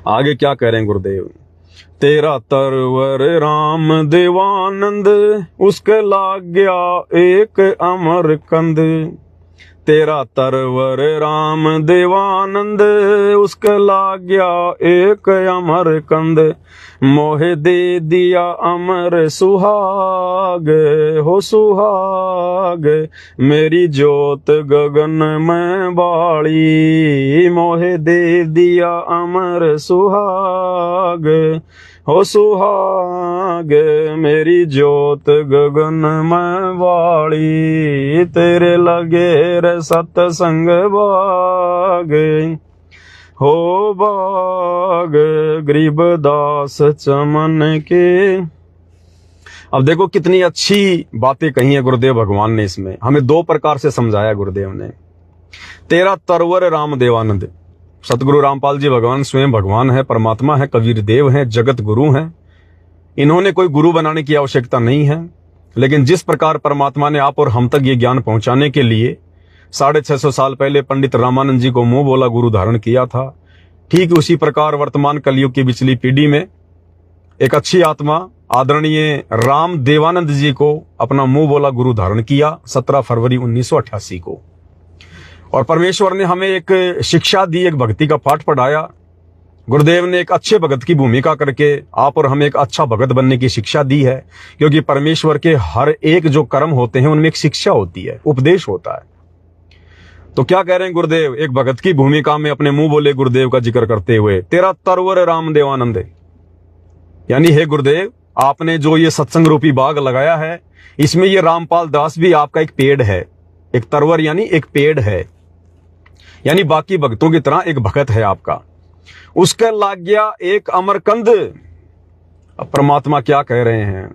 Speaker 1: आगे क्या कह रहे हैं गुरुदेव? तेरा तरवर राम देवानंद, उसके लाग गया एक अमर कंद। तेरा तरवर राम देवानंद, उसके लाग गया एक अमर कंद। मोहे दे दिया अमर सुहाग, हो सुहाग, मेरी जोत गगन में बाड़ी। मोहे दे दिया अमर सुहाग, हो सुहाग, मेरी जोत गगन में बाड़ी। तेरे लगे रे सत्संग बाग, हो बाग गरीबदास चमन के। अब देखो कितनी अच्छी बातें कही है गुरुदेव भगवान ने। इसमें हमें 2 प्रकार से समझाया गुरुदेव ने। तेरा तरवर राम देवानंद, सतगुरु रामपाल जी भगवान स्वयं भगवान है, परमात्मा है, कबीर देव हैं, जगत गुरु हैं। इन्होंने कोई गुरु बनाने की आवश्यकता नहीं है, लेकिन जिस प्रकार परमात्मा ने आप और हम तक ये ज्ञान पहुंचाने के लिए 650 साल पहले पंडित रामानंद जी को मुंह बोला गुरु धारण किया था, ठीक उसी प्रकार वर्तमान कलयुग की पिछली पीढ़ी में एक अच्छी आत्मा आदरणीय राम देवानंद जी को अपना मुंह बोला गुरु धारण किया 17 फरवरी 1988 को। और परमेश्वर ने हमें एक शिक्षा दी, एक भक्ति का पाठ पढ़ाया। गुरुदेव ने एक अच्छे भगत की भूमिका करके आप और हमें एक अच्छा भगत बनने की शिक्षा दी है, क्योंकि परमेश्वर के हर एक जो कर्म होते हैं उनमें एक शिक्षा होती है, उपदेश होता है। तो क्या कह रहे हैं गुरुदेव? एक भगत की भूमिका में अपने मुंह बोले गुरुदेव का जिक्र करते हुए, तेरा तरवर राम देवानंद, यानी हे गुरुदेव आपने जो ये सत्संग रूपी बाग लगाया है, इसमें ये रामपाल दास भी आपका एक पेड़ है। एक तरवर यानी एक पेड़ है, यानी बाकी भक्तों की तरह एक भगत है आपका। उसका लाग गया एक अमरकंद। अब परमात्मा क्या कह रहे हैं?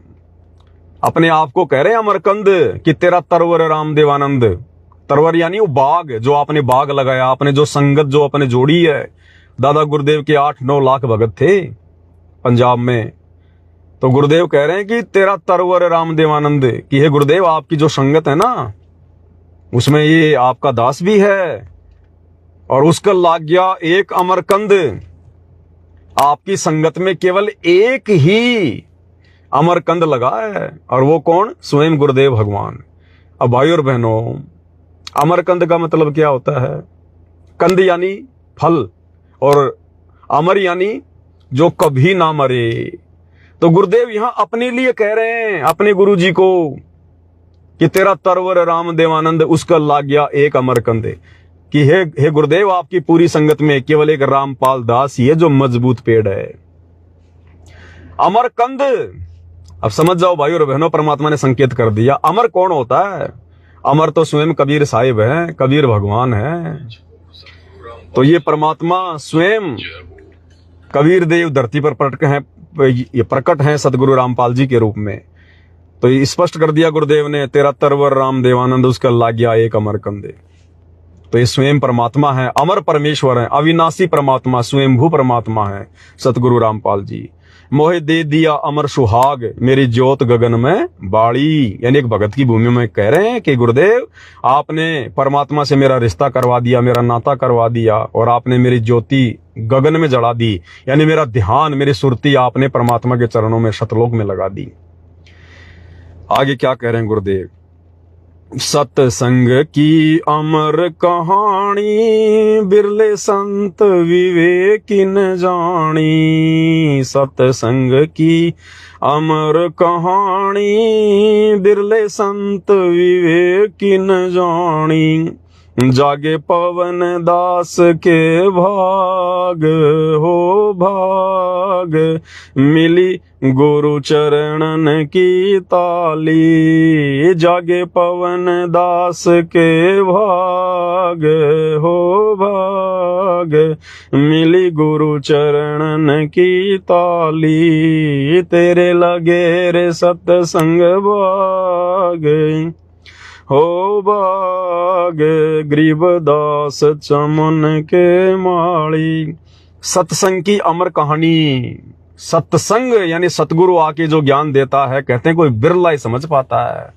Speaker 1: अपने आप को कह रहे हैं अमरकंद कि तेरा तरवर राम देवानंद। तरवर यानी वो बाग, जो आपने बाग लगाया, आपने जो संगत जो अपने जोड़ी है। दादा गुरुदेव के 8-9 लाख भगत थे पंजाब में, तो गुरुदेव कह रहे हैं कि तेरा तरवर राम देवानंद, कि हे गुरुदेव आपकी जो संगत है ना, उसमें ये आपका दास भी है। और उसका लाग गया एक अमरकंद, आपकी संगत में केवल एक ही अमरकंद लगा है, और वो कौन? स्वयं गुरुदेव भगवान। अब भाई और बहनों, अमरकंद का मतलब क्या होता है? कंद यानी फल, और अमर यानी जो कभी ना मरे। तो गुरुदेव यहां अपने लिए कह रहे हैं, अपने गुरु जी को, कि तेरा तरवर राम देवानंद, उसका लाग गया एक अमरकंद, कि हे गुरुदेव आपकी पूरी संगत में केवल एक रामपाल दास ही है जो मजबूत पेड़ है। अमरकंद, अब समझ जाओ भाई और बहनों, परमात्मा ने संकेत कर दिया। अमर कौन होता है? अमर तो स्वयं कबीर साहिब हैं, कबीर भगवान हैं। तो ये परमात्मा स्वयं कबीर देव धरती पर प्रकट हैं सतगुरु रामपाल जी के रूप में। तो ये स्पष्ट कर दिया गुरुदेव ने, तेरा तरवर राम देवानंद, उसका लाग गया एक अमरकंद। तो ये स्वयं परमात्मा है, अमर परमेश्वर है, अविनाशी परमात्मा, स्वयंभू परमात्मा है सतगुरु रामपाल जी। मोहे दे दिया अमर सुहाग, मेरी ज्योत गगन में बाड़ी। यानी एक भगत की भूमि में कह रहे हैं कि गुरुदेव आपने परमात्मा से मेरा रिश्ता करवा दिया, मेरा नाता करवा दिया, और आपने मेरी ज्योति गगन में जला दी। यानी मेरा ध्यान, मेरी सुरती आपने परमात्मा के चरणों में सतलोक में लगा दी। आगे क्या कह रहे हैं गुरुदेव, सत्संग की अमर कहानी, बिरले संत विवेकिन जानी। सत्संग की अमर कहानी, बिरले संत विवेकिन जानी। जागे पवन दास के भाग हो भाग, मिली गुरु चरणन की ताली। जागे पवन दास के भाग हो भाग, मिली गुरु चरणन की ताली। तेरे लगे रे सत्संग भाग हो भाग, गरीबदास चमन के माली। सत्संग की अमर कहानी, सत्संग यानी सतगुरु आके जो ज्ञान देता है, कहते हैं कोई बिरला ही समझ पाता है,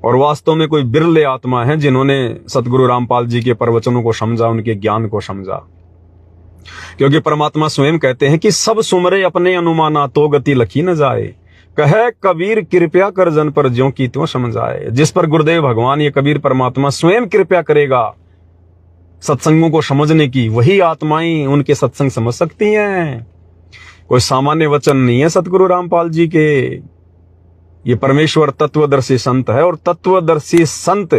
Speaker 1: और वास्तव में कोई बिरले आत्मा है जिन्होंने सतगुरु रामपाल जी के प्रवचनों को समझा, उनके ज्ञान को समझा। क्योंकि परमात्मा स्वयं कहते हैं कि सब सुमरे अपने अनुमाना, तो गति लखी न जाए। कहे कबीर कृपया कर जन पर ज्यों की त्यों समझाए। जिस पर गुरुदेव भगवान, ये कबीर परमात्मा स्वयं कृपया करेगा सत्संगों को समझने की, वही आत्माएं उनके सत्संग समझ सकती हैं। कोई सामान्य वचन नहीं है सतगुरु रामपाल जी के। ये परमेश्वर तत्वदर्शी संत है, और तत्वदर्शी संत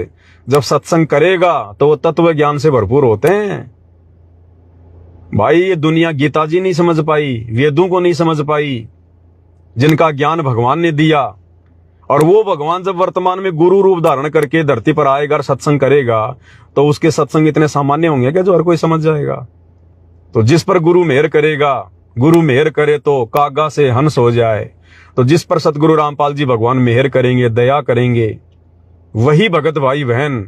Speaker 1: जब सत्संग करेगा तो वो तत्व ज्ञान से भरपूर होते हैं। भाई ये दुनिया गीता जी नहीं समझ पाई, वेदों को नहीं समझ पाई, जिनका ज्ञान भगवान ने दिया। और वो भगवान जब वर्तमान में गुरु रूप धारण करके धरती पर आएगा और सत्संग करेगा, तो उसके सत्संग इतने सामान्य होंगे क्या जो हर कोई समझ जाएगा। तो जिस पर गुरु मेहर करेगा, गुरु मेहर करे तो कागा से हंस हो जाए। तो जिस पर सतगुरु रामपाल जी भगवान मेहर करेंगे, दया करेंगे, वही भगत भाई बहन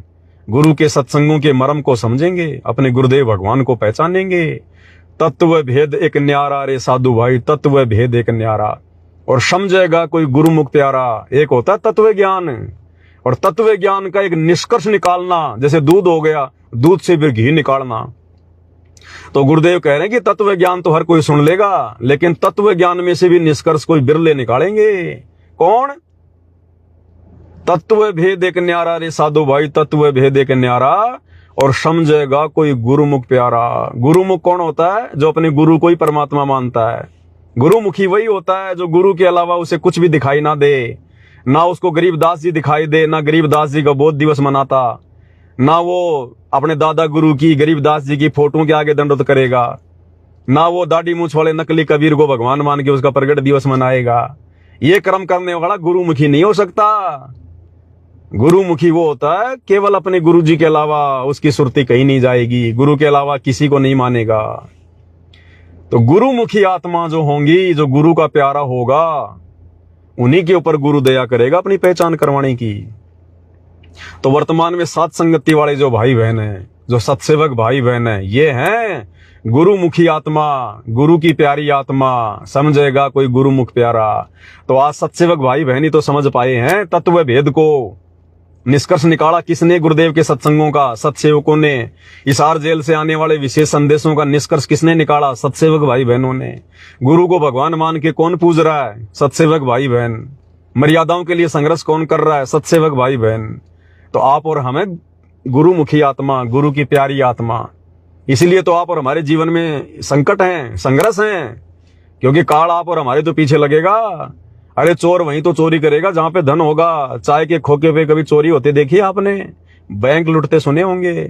Speaker 1: गुरु के सत्संगों के मर्म को समझेंगे, अपने गुरुदेव भगवान को पहचानेंगे। तत्व भेद एक न्यारा रे साधु भाई, तत्व भेद एक न्यारा। और समझेगा कोई गुरुमुख प्यारा। एक होता है तत्व ज्ञान, और तत्व ज्ञान का एक निष्कर्ष निकालना, जैसे दूध हो गया, दूध से फिर घी निकालना। तो गुरुदेव कह रहे हैं कि तत्व ज्ञान तो हर कोई सुन लेगा, लेकिन तत्व ज्ञान में से भी निष्कर्ष कोई बिरले निकालेंगे। कौन? तत्व भेद एक न्यारा रे साधु भाई, तत्व भेद एक न्यारा। और समझेगा कोई गुरुमुख प्यारा। गुरुमुख कौन होता है? जो अपने गुरु को ही परमात्मा मानता है। गुरुमुखी वही होता है जो गुरु के अलावा उसे कुछ भी दिखाई ना दे, ना उसको गरीबदास जी दिखाई दे, ना गरीबदास जी का बोध दिवस मनाता, ना वो अपने दादा गुरु की, गरीबदास जी की फोटो के आगे दंडवत करेगा, ना वो दाढ़ी मूछ वाले नकली कबीर को भगवान मान के उसका प्रगट दिवस मनाएगा। ये कर्म करने वाला गुरुमुखी नहीं हो सकता। गुरुमुखी वो होता है केवल अपने गुरु जी के अलावा उसकी सुरती कहीं नहीं जाएगी, गुरु के अलावा किसी को नहीं मानेगा। तो गुरुमुखी आत्मा जो होंगी, जो गुरु का प्यारा होगा, उन्हीं के ऊपर गुरु दया करेगा अपनी पहचान करवाने की। तो वर्तमान में सात संगति वाले जो भाई बहन हैं, जो सत्सेवक भाई बहन हैं, ये हैं गुरुमुखी आत्मा, गुरु की प्यारी आत्मा। समझेगा कोई गुरुमुख प्यारा। तो आज सत्सेवक भाई बहन ही तो समझ पाए हैं तत्व भेद को। निष्कर्ष निकाला किसने? गुरुदेव के सत्संगों का, सत्सेवकों ने। हिसार जेल से आने वाले विशेष संदेशों का निष्कर्ष किसने निकाला? सत्सेवक भाई बहनों ने। गुरु को भगवान मान के कौन पूज रहा है? सत्सेवक भाई बहन। मर्यादाओं के लिए संघर्ष कौन कर रहा है? सत्सेवक भाई बहन। तो आप और हमें गुरुमुखी आत्मा, गुरु की प्यारी आत्मा। इसलिए तो आप और हमारे जीवन में संकट हैं, संघर्ष हैं, क्योंकि काल आप और हमारे तो पीछे लगेगा। अरे चोर वहीं तो चोरी करेगा जहां पे धन होगा। चाय के खोखे पे कभी चोरी होते देखी आपने? बैंक लुटते सुने होंगे।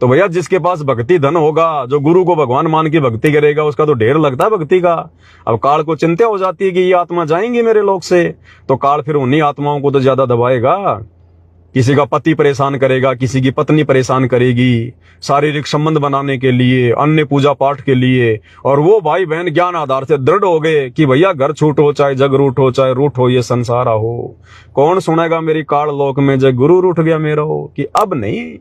Speaker 1: तो भैया जिसके पास भक्ति धन होगा, जो गुरु को भगवान मान के भक्ति करेगा, उसका तो ढेर लगता है भक्ति का। अब काल को चिंता हो जाती है कि ये आत्मा जाएंगी मेरे लोक से, तो काल फिर उन्हीं आत्माओं को तो ज्यादा दबाएगा। किसी का पति परेशान करेगा, किसी की पत्नी परेशान करेगी, शारीरिक संबंध बनाने के लिए, अन्य पूजा पाठ के लिए। और वो भाई बहन ज्ञान आधार से दृढ़ हो गए कि भैया घर छूट हो, चाहे जग रूठ हो, चाहे रूठ हो, ये संसार हो। कौन सुनेगा मेरी काल लोक में जग गुरु रूठ गया मेरा हो, कि अब नहीं।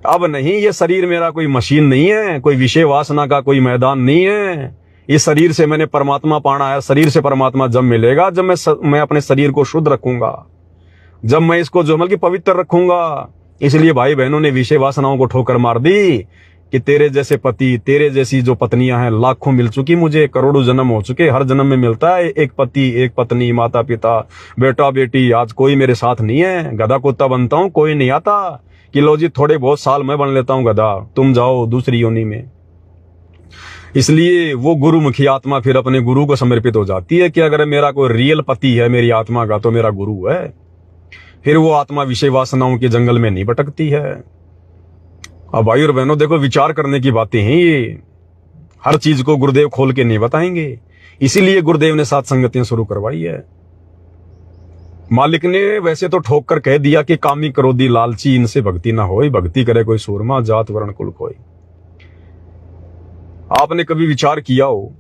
Speaker 1: अब नहीं, ये शरीर मेरा कोई मशीन नहीं है, कोई विषय वासना का कोई मैदान नहीं है। इस शरीर से मैंने परमात्मा पाना है। शरीर से परमात्मा जब मिलेगा, जब मैं अपने शरीर को शुद्ध रखूंगा, जब मैं इसको जो मतलब कि पवित्र रखूंगा। इसलिए भाई बहनों ने विषय वासनाओं को ठोकर मार दी कि तेरे जैसे पति, तेरे जैसी जो पत्नियां हैं लाखों मिल चुकी मुझे, करोड़ों जन्म हो चुके, हर जन्म में मिलता है एक पति, एक पत्नी, माता पिता, बेटा बेटी। आज कोई मेरे साथ नहीं है, गधा कुत्ता बनता हूं, कोई नहीं आता कि लो जी थोड़े बहुत साल मैं बन लेता हूं गधा, तुम जाओ दूसरी योनि में। इसलिए वो गुरुमुखी आत्मा फिर अपने गुरु को समर्पित हो जाती है कि अगर मेरा कोई रियल पति है मेरी आत्मा का तो मेरा गुरु है। फिर वो आत्मा विषय वासनाओं के जंगल में नहीं भटकती है। अब भाई और बहनों देखो, विचार करने की बातें हैं ये, हर चीज को गुरुदेव खोल के नहीं बताएंगे। इसीलिए गुरुदेव ने सात संगतियां शुरू करवाई है। मालिक ने वैसे तो ठोक कर कह दिया कि कामी क्रोधी लालची इनसे भक्ति ना होई, भक्ति करे कोई सूरमा जात वर्ण कुल कोई। आपने कभी विचार किया हो,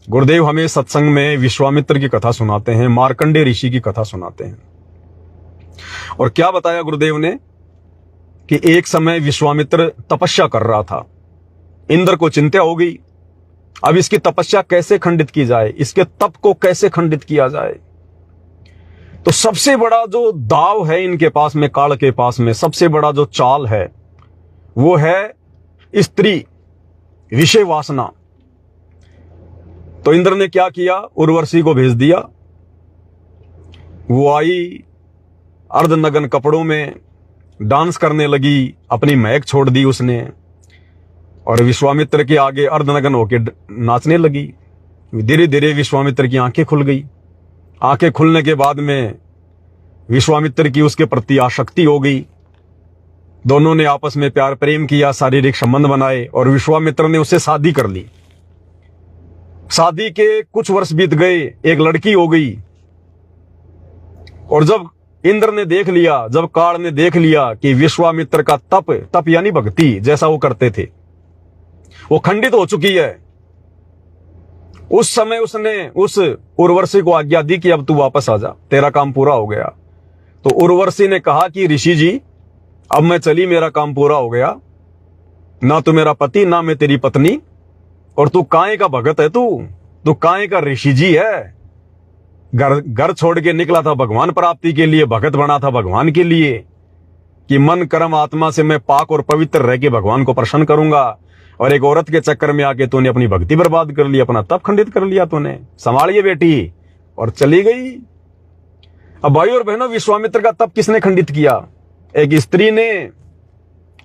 Speaker 1: गुरुदेव हमें सत्संग में विश्वामित्र की कथा सुनाते हैं, मार्कंडेय ऋषि की कथा सुनाते हैं। और क्या बताया गुरुदेव ने कि एक समय विश्वामित्र तपस्या कर रहा था, इंद्र को चिंता हो गई, अब इसकी तपस्या कैसे खंडित की जाए, इसके तप को कैसे खंडित किया जाए। तो सबसे बड़ा जो दाव है इनके पास में, काल के पास में सबसे बड़ा जो चाल है वो है स्त्री, विषय वासना। तो इंद्र ने क्या किया, उर्वशी को भेज दिया। वो आई अर्धनग्न कपड़ों में, डांस करने लगी, अपनी महक छोड़ दी उसने और विश्वामित्र के आगे अर्धनग्न होकर नाचने लगी। धीरे धीरे विश्वामित्र की आंखें खुल गई। आंखें खुलने के बाद में विश्वामित्र की उसके प्रति आसक्ति हो गई। दोनों ने आपस में प्यार प्रेम किया, शारीरिक संबंध बनाए और विश्वामित्र ने उससे शादी कर ली। शादी के कुछ वर्ष बीत गए, एक लड़की हो गई। और जब इंद्र ने देख लिया, जब काल ने देख लिया कि विश्वामित्र का तप यानी भक्ति जैसा वो करते थे वो खंडित हो चुकी है, उस समय उसने उस उर्वशी को आज्ञा दी कि अब तू वापस आ जा, तेरा काम पूरा हो गया। तो उर्वशी ने कहा कि ऋषि जी अब मैं चली, मेरा काम पूरा हो गया, ना तू मेरा पति ना मैं तेरी पत्नी, और तू काहे का भगत है, तू काहे का ऋषि जी है। घर छोड़ के निकला था भगवान प्राप्ति के लिए, भगत बना था भगवान के लिए कि मन कर्म आत्मा से मैं पाक और पवित्र रह के भगवान को प्रसन्न करूंगा। और एक औरत के चक्कर में आके तूने अपनी भक्ति बर्बाद कर ली, अपना तप खंडित कर लिया तूने, संभालिए बेटी, और चली गई। अब भाई और बहनों, विश्वामित्र का तप किसने खंडित किया? एक स्त्री ने।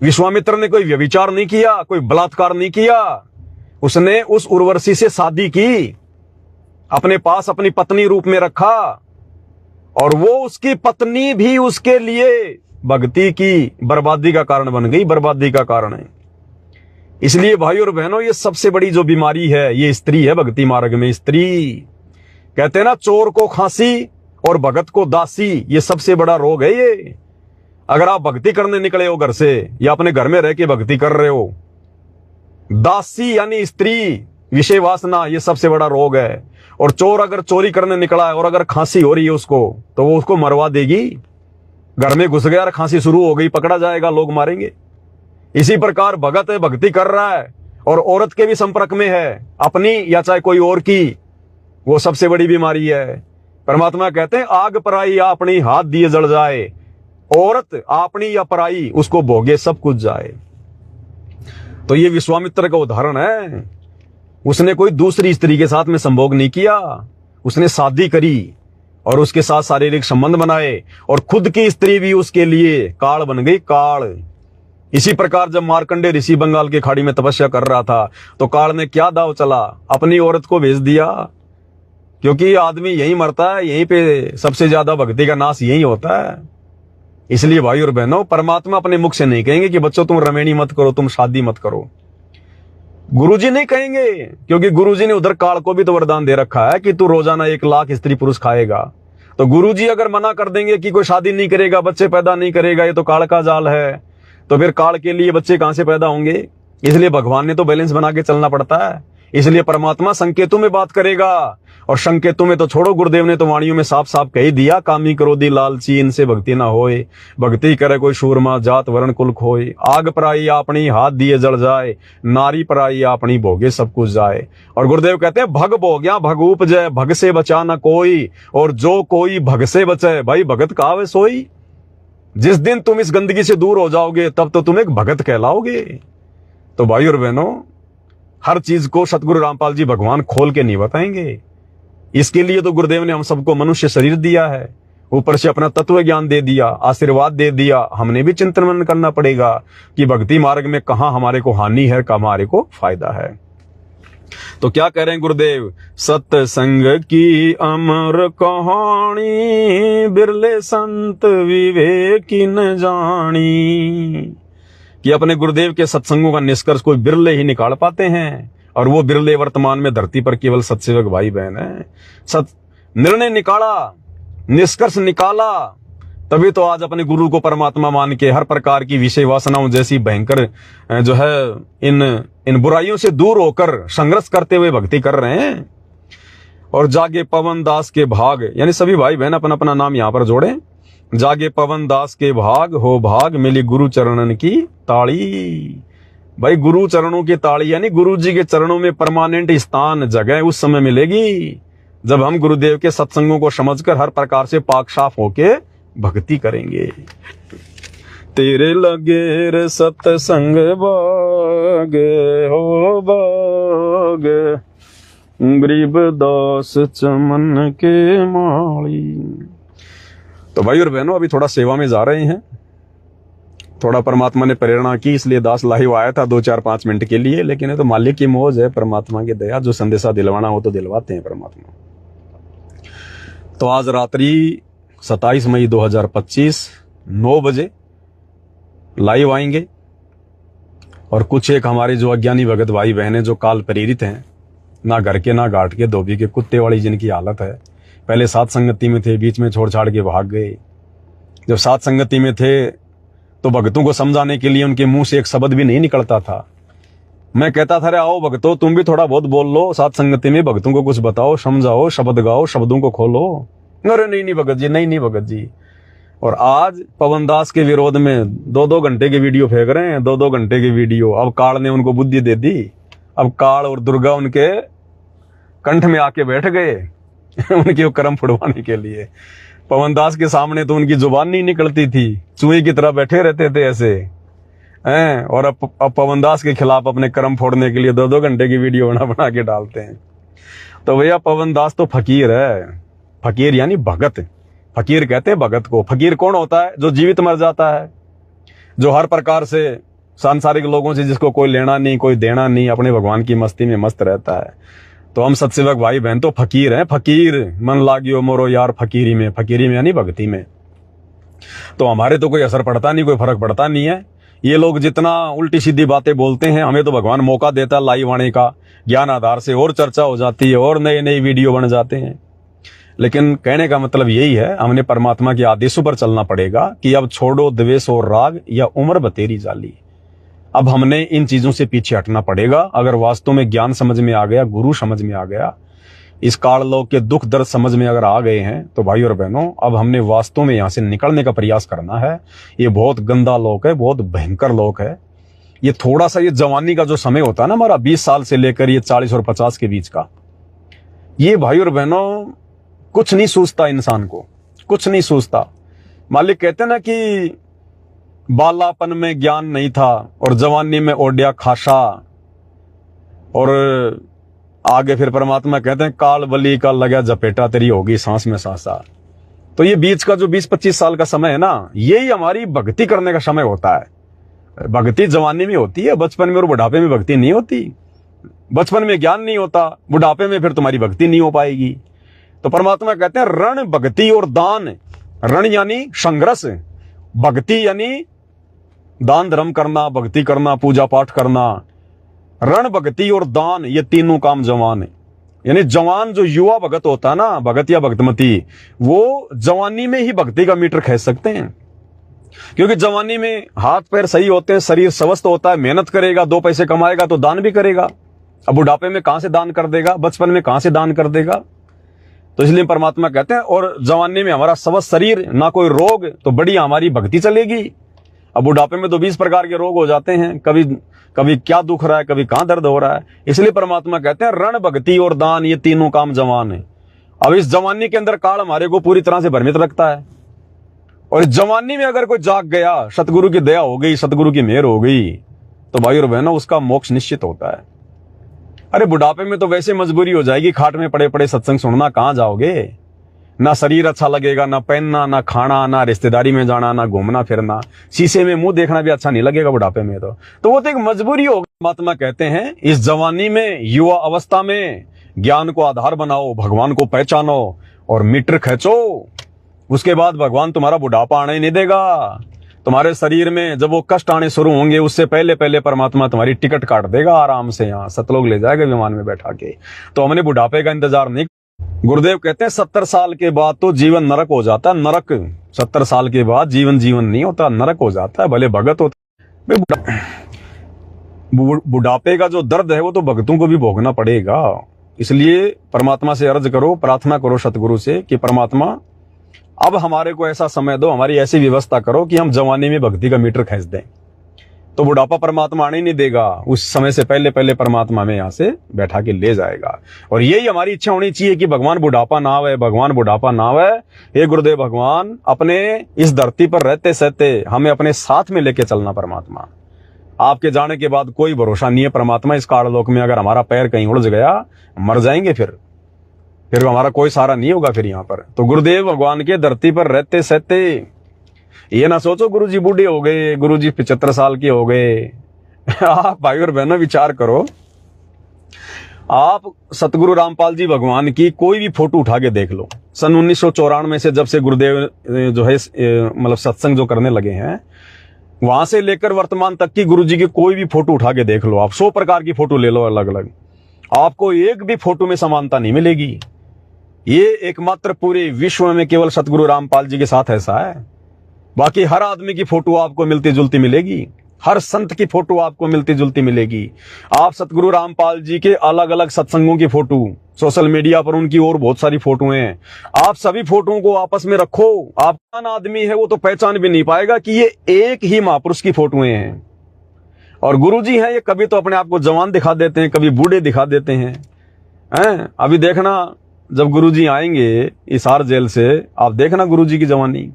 Speaker 1: विश्वामित्र ने कोई व्यभिचार नहीं किया, कोई बलात्कार नहीं किया, उसने उस उर्वशी से शादी की, अपने पास अपनी पत्नी रूप में रखा और वो उसकी पत्नी भी उसके लिए भक्ति की बर्बादी का कारण बन गई, बर्बादी का कारण है। इसलिए भाई और बहनों, ये सबसे बड़ी जो बीमारी है ये स्त्री है। भक्ति मार्ग में स्त्री, कहते हैं ना, चोर को खांसी और भगत को दासी, ये सबसे बड़ा रोग है ये। अगर आप भक्ति करने निकले हो घर से या अपने घर में रह के भक्ति कर रहे हो, दासी यानी स्त्री, विषय वासना, ये सबसे बड़ा रोग है। और चोर अगर चोरी करने निकला है और अगर खांसी हो रही है उसको, तो वो उसको मरवा देगी। घर में घुस गया और खांसी शुरू हो गई, पकड़ा जाएगा, लोग मारेंगे। इसी प्रकार भगत है, भक्ति कर रहा है और औरत के भी संपर्क में है, अपनी या चाहे कोई और की, वो सबसे बड़ी बीमारी है। परमात्मा कहते हैं आग पराई अपनी हाथ दिए जल जाए, औरत अपनी या पराई उसको भोगे सब कुछ जाए। तो ये विश्वामित्र का उदाहरण है। उसने कोई दूसरी स्त्री के साथ में संभोग नहीं किया, उसने शादी करी और उसके साथ शारीरिक संबंध बनाए और खुद की स्त्री भी उसके लिए काल बन गई, काल। इसी प्रकार जब मार्कंडेय ऋषि बंगाल की खाड़ी में तपस्या कर रहा था तो काल ने क्या दाव चला, अपनी औरत को भेज दिया, क्योंकि आदमी यही मरता है, यहीं पे सबसे ज्यादा भक्ति का नाश यही होता है। इसलिए भाई और बहनों, परमात्मा अपने मुख से नहीं कहेंगे कि बच्चों तुम रमेणी मत करो, तुम शादी मत करो। गुरुजी नहीं कहेंगे, क्योंकि गुरुजी ने उधर काल को भी तो वरदान दे रखा है कि तू रोजाना 1 लाख स्त्री पुरुष खाएगा। तो गुरुजी अगर मना कर देंगे कि कोई शादी नहीं करेगा, बच्चे पैदा नहीं करेगा, ये तो काल का जाल है, तो फिर काल के लिए बच्चे कहां से पैदा होंगे? इसलिए भगवान ने तो बैलेंस बना के चलना पड़ता है। इसलिए परमात्मा संकेतों में बात करेगा, और संकेतों में तो छोड़ो, गुरुदेव ने तो वाणियों में साफ साफ कह ही दिया, कामी क्रोधी लालची इनसे भक्ति ना होए, भक्ति करे कोई शूरमा जात वर्ण कुल खोए, आग पराई अपनी हाथ दिए जल जाए, नारी पराई अपनी भोगे सब कुछ जाए। और गुरुदेव कहते हैं भग भोग्या भग उपजय, भग से बचा ना कोई, और जो कोई भग से बचे भाई भगत कहावे सोई। जिस दिन तुम इस गंदगी से दूर हो जाओगे तब तो तुम एक भगत कहलाओगे। तो भाई और बहनों, हर चीज को सतगुरु रामपाल जी भगवान खोल के नहीं बताएंगे। इसके लिए तो गुरुदेव ने हम सबको मनुष्य शरीर दिया है, ऊपर से अपना तत्व ज्ञान दे दिया, आशीर्वाद दे दिया। हमने भी चिंतन मनन करना पड़ेगा कि भक्ति मार्ग में कहां हमारे को हानि है, कहां हमारे को फायदा है। तो क्या कह रहे हैं गुरुदेव, सत्संग की अमर कहानी, बिरले संत विवेकी न जानी। कि अपने गुरुदेव के सत्संगों का निष्कर्ष कोई बिरले ही निकाल पाते हैं, और वो बिरले वर्तमान में धरती पर केवल सत्सेवक भाई बहन है। निर्णय निकाला, निष्कर्ष निकाला, तभी तो आज अपने गुरु को परमात्मा मान के हर प्रकार की विषय वासनाओं जैसी भयंकर जो है इन बुराइयों से दूर होकर संघर्ष करते हुए भक्ति कर रहे हैं। और जागे पवन दास के भाग, यानी सभी भाई बहन अपना अपना नाम यहां पर जोड़े, जागे पवन दास के भाग हो भाग, मिली गुरु चरणन की ताली। भाई गुरु चरणों की ताली यानी गुरु जी के चरणों में परमानेंट स्थान जगह उस समय मिलेगी जब हम गुरुदेव के सत्संगों को समझकर हर प्रकार से पाक साफ होके भक्ति करेंगे। तेरे लगे रे सत्संग बाग हो बाग, गरीब दास चमन के माली। तो भाई और बहनों, अभी थोड़ा सेवा में जा रहे हैं, थोड़ा परमात्मा ने प्रेरणा की इसलिए दास लाइव आया था 2-4-5 मिनट के लिए, लेकिन ये तो मालिक की मौज है, परमात्मा की दया, जो संदेशा दिलवाना हो तो दिलवाते हैं परमात्मा। तो आज रात्रि 27 मई 2025 9 बजे लाइव आएंगे, और कुछ एक हमारे जो अज्ञानी भगत भाई बहने जो काल प्रेरित हैं, ना घर के ना घाट के धोबी के कुत्ते वाली जिनकी हालत है, पहले साथ संगति में थे, बीच में छोड़ छाड़ के भाग गए। जब साथ संगति में थे तो भक्तों को समझाने के लिए उनके मुंह से एक शब्द भी नहीं निकलता था। मैं कहता था, अरे आओ भक्तों, तुम भी थोड़ा बहुत बोल लो, साथ संगति में भक्तों को कुछ बताओ, समझाओ, शब्द गाओ, शब्दों को खोलो। अरे नहीं भगत जी, नहीं भगत जी। और आज पवन दास के विरोध में 2-2 घंटे के वीडियो फेंक रहे हैं, 2-2 घंटे के वीडियो। अब काल ने उनको बुद्धि दे दी, अब काल और दुर्गा उनके कंठ में आके बैठ गए उनके कर्म फुड़वाने के लिए। पवन दास के सामने तो उनकी जुबान नहीं निकलती थी, चूहे की तरह बैठे रहते थे ऐसे हैं, और अब पवन दास के खिलाफ अपने कर्म फोड़ने के लिए 2-2 घंटे की वीडियो बना के डालते हैं। तो भैया पवन दास तो फकीर है, फकीर यानी भगत। फकीर कहते हैं भगत को। फकीर कौन होता है? जो जीवित मर जाता है, जो हर प्रकार से सांसारिक लोगों से जिसको कोई लेना नहीं कोई देना नहीं, अपने भगवान की मस्ती में मस्त रहता है। तो हम सत्सेवक भाई बहन तो फकीर हैं, फकीर मन लागियो मोरो यार फकीरी में यानी भक्ति में। तो हमारे तो कोई असर पड़ता नहीं, कोई फर्क पड़ता नहीं है। ये लोग जितना उल्टी सीधी बातें बोलते हैं, हमें तो भगवान मौका देता है लाइव आने का, ज्ञान आधार से और चर्चा हो जाती है और नए नए वीडियो बन जाते हैं। लेकिन कहने का मतलब यही है, हमने परमात्मा के आदेशों पर चलना पड़ेगा कि अब छोड़ो द्वेष और राग या उम्र बतेरी जाली। अब हमने इन चीजों से पीछे हटना पड़ेगा। अगर वास्तव में ज्ञान समझ में आ गया, गुरु समझ में आ गया, इस काल लोक के दुख दर्द समझ में अगर आ गए हैं, तो भाई और बहनों अब हमने वास्तव में यहां से निकलने का प्रयास करना है। ये बहुत गंदा लोक है, बहुत भयंकर लोक है। ये थोड़ा सा, ये जवानी का जो समय होता है ना हमारा 20 साल से लेकर ये 40 और 50 के बीच का, ये भाई और बहनों कुछ नहीं सूझता इंसान को, कुछ नहीं सूझता। मालिक कहते ना कि बालापन में ज्ञान नहीं था और जवानी में ओढ़िया खासा, और आगे फिर परमात्मा कहते हैं काल बली का लगा जपेटा तेरी होगी सांस में सांसा। तो ये बीच का जो 20-25 साल का समय है ना, यही हमारी भक्ति करने का समय होता है। भक्ति जवानी में होती है, बचपन में और बुढ़ापे में भक्ति नहीं होती। बचपन में ज्ञान नहीं होता, बुढ़ापे में फिर तुम्हारी भक्ति नहीं हो पाएगी। तो परमात्मा कहते हैं रण भक्ति और दान। रण यानी संघर्ष, भक्ति यानी दान धर्म करना, भक्ति करना, पूजा पाठ करना। रण भक्ति और दान, ये तीनों काम जवान है। यानी जवान जो युवा भगत होता है ना, भगत या भक्तमती, वो जवानी में ही भक्ति का मीटर खींच सकते हैं। क्योंकि जवानी में हाथ पैर सही होते हैं, शरीर स्वस्थ होता है, मेहनत करेगा, 2 पैसे कमाएगा तो दान भी करेगा। अब बुढ़ापे में कहां से दान कर देगा, बचपन में कहां से दान कर देगा। तो इसलिए परमात्मा कहते हैं और जवानी में हमारा स्वस्थ शरीर, ना कोई रोग, तो बड़ी हमारी भक्ति चलेगी। अब बुढ़ापे में तो 20 प्रकार के रोग हो जाते हैं, कभी कभी क्या दुख रहा है, कभी कहां दर्द हो रहा है। इसलिए परमात्मा कहते हैं रण, भक्ति और दान, ये तीनों काम जवान है। अब इस जवानी के अंदर काल हमारे को पूरी तरह से भ्रमित रखता है, और इस जवानी में अगर कोई जाग गया, सतगुरु की दया हो गई, सतगुरु की मेहर हो गई, तो भाई और बहनों उसका मोक्ष निश्चित होता है। अरे बुढ़ापे में तो वैसे मजबूरी हो जाएगी, खाट में पड़े पड़े सत्संग सुनना, कहां जाओगे। ना शरीर अच्छा लगेगा, ना पहनना, ना खाना, ना रिश्तेदारी में जाना, ना घूमना फिरना, शीशे में मुंह देखना भी अच्छा नहीं लगेगा बुढ़ापे में। तो वो तो एक मजबूरी होगी। परमात्मा कहते हैं इस जवानी में, युवा अवस्था में ज्ञान को आधार बनाओ, भगवान को पहचानो और मीटर खींचो। उसके बाद भगवान तुम्हारा बुढ़ापा आने नहीं देगा। तुम्हारे शरीर में जब वो कष्ट आने शुरू होंगे, उससे पहले पहले परमात्मा तुम्हारी टिकट काट देगा आराम से, यहाँ सतलोक ले जाएगा विमान में बैठा के। तो हमने बुढ़ापे का इंतजार नहीं। गुरुदेव कहते हैं 70 साल के बाद तो जीवन नरक हो जाता है। नरक 70 साल के बाद जीवन जीवन नहीं होता, नरक हो जाता है। भले भगत होता, बुढ़ापे का जो दर्द है वो तो भगतों को भी भोगना पड़ेगा। इसलिए परमात्मा से अर्ज करो, प्रार्थना करो सतगुरु से कि परमात्मा अब हमारे को ऐसा समय दो, हमारी ऐसी व्यवस्था करो कि हम जवानी में भक्ति का मीटर खींच दें। तो बुढ़ापा परमात्मा आने नहीं देगा, उस समय से पहले पहले परमात्मा हमें यहाँ से बैठा के ले जाएगा। और यही हमारी इच्छा होनी चाहिए कि भगवान बुढ़ापा ना आवे, भगवान बुढ़ापा ना आवे। हे गुरुदेव भगवान, अपने इस धरती पर रहते सहते हमें अपने साथ में लेके चलना। परमात्मा आपके जाने के बाद कोई भरोसा नहीं है परमात्मा इस काललोक में। अगर हमारा पैर कहीं उलझ गया, मर जाएंगे, फिर हमारा कोई सहारा नहीं होगा फिर यहाँ पर। तो गुरुदेव भगवान के धरती पर रहते सहते ये ना सोचो गुरुजी बूढ़े हो गए, गुरुजी 75 साल के हो गए। आप भाई और बहनों विचार करो, आप सतगुरु रामपाल जी भगवान की कोई भी फोटो उठा के देख लो। सन 1994 से जब से गुरुदेव जो है मतलब सत्संग जो करने लगे हैं, वहां से लेकर वर्तमान तक की गुरुजी की कोई भी फोटो उठा के देख लो। आप 100 प्रकार की फोटो ले लो अलग अलग, आपको एक भी फोटो में समानता नहीं मिलेगी। ये एकमात्र पूरे विश्व में केवल सतगुरु रामपाल जी के साथ ऐसा है। बाकी हर आदमी की फोटो आपको मिलती जुलती मिलेगी, हर संत की फोटो आपको मिलती जुलती मिलेगी। आप सतगुरु रामपाल जी के अलग अलग सत्संगों की फोटो, सोशल मीडिया पर उनकी और बहुत सारी फोटो हैं, आप सभी फोटोओं को आपस में रखो। आप कौन आदमी है वो तो पहचान भी नहीं पाएगा कि ये एक ही महापुरुष की फोटोएं हैं। और गुरुजी हैं ये कभी तो अपने आप को जवान दिखा देते हैं, कभी बूढ़े दिखा देते हैं। अभी देखना जब गुरुजी आएंगे हिसार जेल से, आप देखना गुरुजी की जवानी,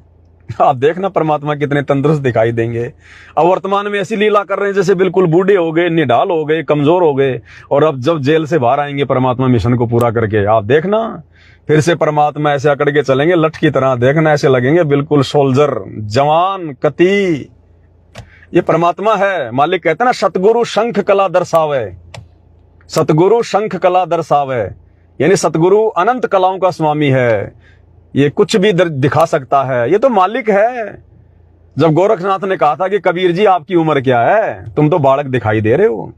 Speaker 1: आप देखना परमात्मा कितने तंदुरुस्त दिखाई देंगे। अब वर्तमान में ऐसी लीला कर रहे हैं जैसे बिल्कुल बूढ़े हो गए, निढाल हो गए, कमजोर हो गए। और अब जब जेल से बाहर आएंगे परमात्मा मिशन को पूरा करके, आप देखना फिर से परमात्मा ऐसे अकड़ के चलेंगे लठ की तरह। देखना ऐसे लगेंगे बिल्कुल सोल्जर, जवान, कती। ये परमात्मा है। मालिक कहते ना सतगुरु शंख कला दर्शावे, सतगुरु शंख कला दर्शावे, यानी सतगुरु अनंत कलाओं का स्वामी है। ये कुछ भी दिखा सकता है, ये तो मालिक है। जब गोरखनाथ ने कहा था कि कबीर जी आपकी उम्र क्या है, तुम तो बालक दिखाई दे रहे हो,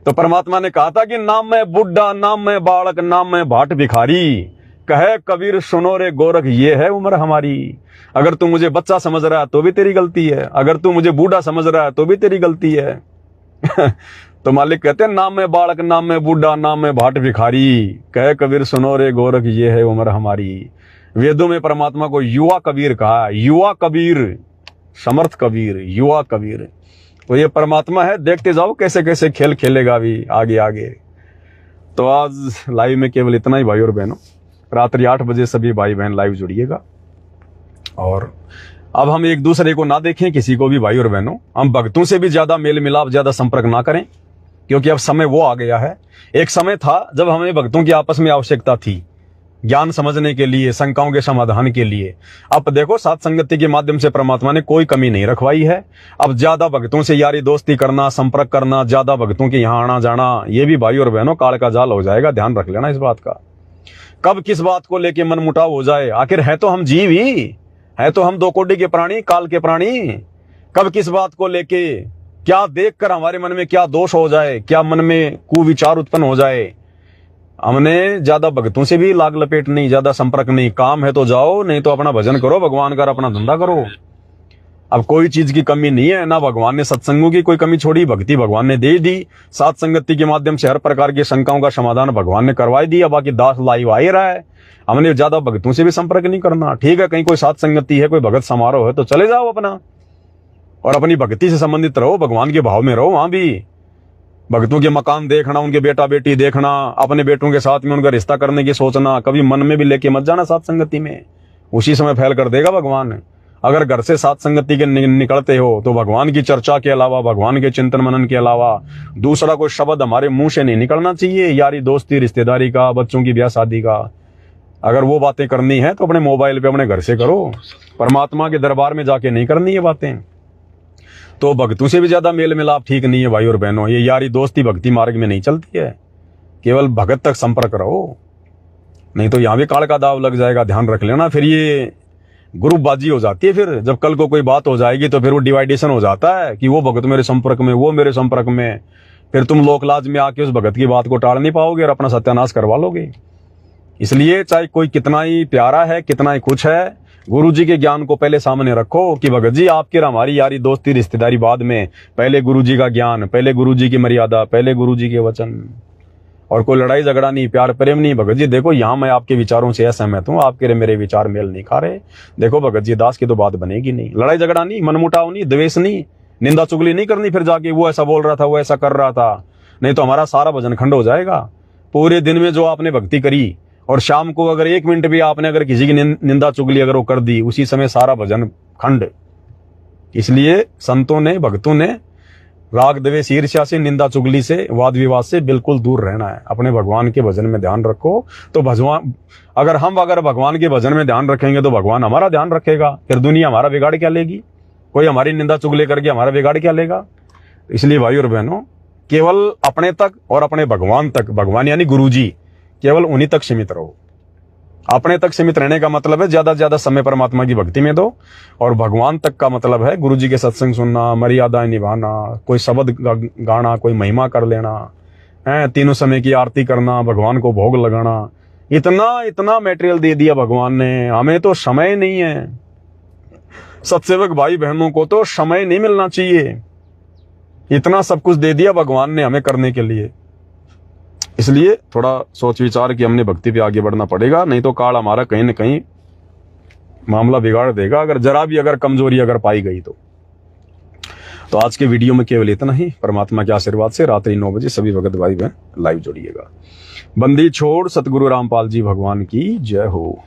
Speaker 1: तो परमात्मा ने कहा था कि नाम मैं बुड्ढा, नाम मैं बालक, नाम मैं भाट भिखारी, कहे कबीर सुनो रे गोरख ये है उम्र हमारी। अगर तू मुझे बच्चा समझ रहा है तो भी तेरी गलती है, अगर तू मुझे बूढ़ा समझ रहा है तो भी तेरी गलती है। तो मालिक कहते हैं नाम में बालक, नाम में बूढ़ा, नाम में भाट भिखारी, कहे कबीर सुनो रे गोरख ये है उम्र हमारी। वेदों में परमात्मा को युवा कबीर कहा, युवा कबीर, समर्थ कबीर, युवा कबीर। तो ये परमात्मा है। देखते जाओ कैसे कैसे खेल खेलेगा भी आगे आगे। तो आज लाइव में केवल इतना ही भाई और बहनों। रात्रि 8 बजे सभी भाई बहन लाइव जुड़िएगा। और अब हम एक दूसरे को ना देखें, किसी को भी भाई और बहनों, हम भक्तों से भी ज्यादा मेल मिलाप, ज्यादा संपर्क ना करें, क्योंकि अब समय वो आ गया है। एक समय था जब हमें भक्तों की आपस में आवश्यकता थी, ज्ञान समझने के लिए, शंकाओं के समाधान के लिए। अब देखो साथ संगति के माध्यम से परमात्मा ने कोई कमी नहीं रखवाई है। अब ज्यादा भक्तों से यारी दोस्ती करना, संपर्क करना, ज्यादा भक्तों के यहाँ आना जाना, ये भी भाई और बहनों काल का जाल हो जाएगा। ध्यान रख लेना इस बात का। कब किस बात को लेके मनमुटाव हो जाए, आखिर है तो हम जीव ही, है तो हम 2 कोटि के प्राणी, काल के प्राणी। कब किस बात को लेके, क्या देखकर हमारे मन में क्या दोष हो जाए, क्या मन में कुविचार उत्पन्न हो जाए। हमने ज्यादा भक्तों से भी लाग लपेट नहीं, ज्यादा संपर्क नहीं। काम है तो जाओ, नहीं तो अपना भजन करो, भगवान का अपना धंधा करो। अब कोई चीज की कमी नहीं है, ना भगवान ने सत्संगों की कोई कमी छोड़ी, भक्ति भगवान ने दे दी। सात संगति के माध्यम से हर प्रकार की शंकाओं का समाधान भगवान ने करवाई दिया। बाकी दास लाइव आ ही रहा है, हमने ज्यादा भक्तों से भी संपर्क नहीं करना। ठीक है, कहीं कोई सात संगति है, कोई भगत समारोह है तो चले जाओ अपना, और अपनी भक्ति से संबंधित रहो, भगवान के भाव में रहो। वहां भी भक्तों के मकान देखना, उनके बेटा बेटी देखना, अपने बेटों के साथ में उनका रिश्ता करने की सोचना, कभी मन में भी लेके मत जाना सात संगति में, उसी समय फैल कर देगा भगवान। अगर घर से सात संगति के निकलते हो तो भगवान की चर्चा के अलावा, भगवान के चिंतन मनन के अलावा दूसरा कोई शब्द हमारे मुंह से नहीं निकलना चाहिए। यारी दोस्ती, रिश्तेदारी का, बच्चों की ब्याह शादी का, अगर वो बातें करनी है तो अपने मोबाइल पे अपने घर से करो, परमात्मा के दरबार में जाके नहीं करनी है बातें। तो भक्तों से भी ज्यादा मेल मिलाप ठीक नहीं है भाई और बहनों। ये यारी दोस्ती भक्ति मार्ग में नहीं चलती है। केवल भगत तक संपर्क रहो, नहीं तो यहां भी काल का दाव लग जाएगा, ध्यान रख लेना। फिर ये ग्रुपबाजी हो जाती है। फिर जब कल को कोई बात हो जाएगी तो फिर वो डिवाइडेशन हो जाता है कि वो भगत मेरे संपर्क में, वो मेरे संपर्क में। फिर तुम लोकलाज में आके उस भगत की बात को टाल नहीं पाओगे और अपना सत्यानाश करवा लोगे। इसलिए चाहे कोई कितना ही प्यारा है, कितना ही कुछ है, गुरु जी के ज्ञान को पहले सामने रखो कि भगत जी आपकी हमारी यारी दोस्ती रिश्तेदारी बाद में, पहले गुरु जी का ज्ञान, पहले गुरु जी की मर्यादा, पहले गुरु जी के वचन। और कोई लड़ाई झगड़ा नहीं, प्यार प्रेम नहीं। भगत जी देखो यहाँ मैं आपके विचारों से असहमत हूँ, आपके मेरे विचार मेल नहीं खा रहे। देखो भगत जी दास की तो बात बनेगी नहीं। लड़ाई झगड़ा नहीं, मनमुटाव नहीं, द्वेष नहीं, निंदा चुगली नहीं करनी। फिर जाके वो ऐसा बोल रहा था, वो ऐसा कर रहा था, नहीं तो हमारा सारा भजन खंड हो जाएगा। पूरे दिन में जो आपने भक्ति करी और शाम को अगर 1 मिनट भी आपने अगर किसी की निंदा चुगली अगर वो कर दी, उसी समय सारा भजन खंड। इसलिए संतों ने, भक्तों ने राग द्वेष ईर्ष्या से, निंदा चुगली से, वाद विवाद से बिल्कुल दूर रहना है। अपने भगवान के भजन में ध्यान रखो तो भगवान, अगर भगवान के भजन में ध्यान रखेंगे तो भगवान हमारा ध्यान रखेगा। फिर दुनिया हमारा बिगाड़ क्या लेगी? कोई हमारी निंदा चुगली करके हमारा बिगाड़ क्या लेगा? इसलिए भाई और बहनों, केवल अपने तक और अपने भगवान तक, भगवान यानी गुरु जी, केवल उन्हीं तक सीमित रहो। अपने तक सीमित रहने का मतलब है ज्यादा से ज्यादा समय परमात्मा की भक्ति में दो, और भगवान तक का मतलब है गुरु जी के सत्संग सुनना, मर्यादाएं निभाना, कोई शब्द गाना, कोई महिमा कर लेना है, तीनों समय की आरती करना, भगवान को भोग लगाना। इतना मटेरियल दे दिया भगवान ने, हमें तो समय नहीं है। सत्सेवक भाई बहनों को तो समय नहीं मिलना चाहिए। इतना सब कुछ दे दिया भगवान ने हमें करने के लिए। इसलिए थोड़ा सोच विचार कि हमने भक्ति पे आगे बढ़ना पड़ेगा, नहीं तो काल हमारा कहीं न कहीं मामला बिगाड़ देगा, अगर जरा भी अगर कमजोरी अगर पाई गई तो आज के वीडियो में केवल इतना ही। परमात्मा के आशीर्वाद से रात्रि 9 बजे सभी भगत भाई बहन लाइव जुड़िएगा। बंदी छोड़ सतगुरु रामपाल जी भगवान की जय हो।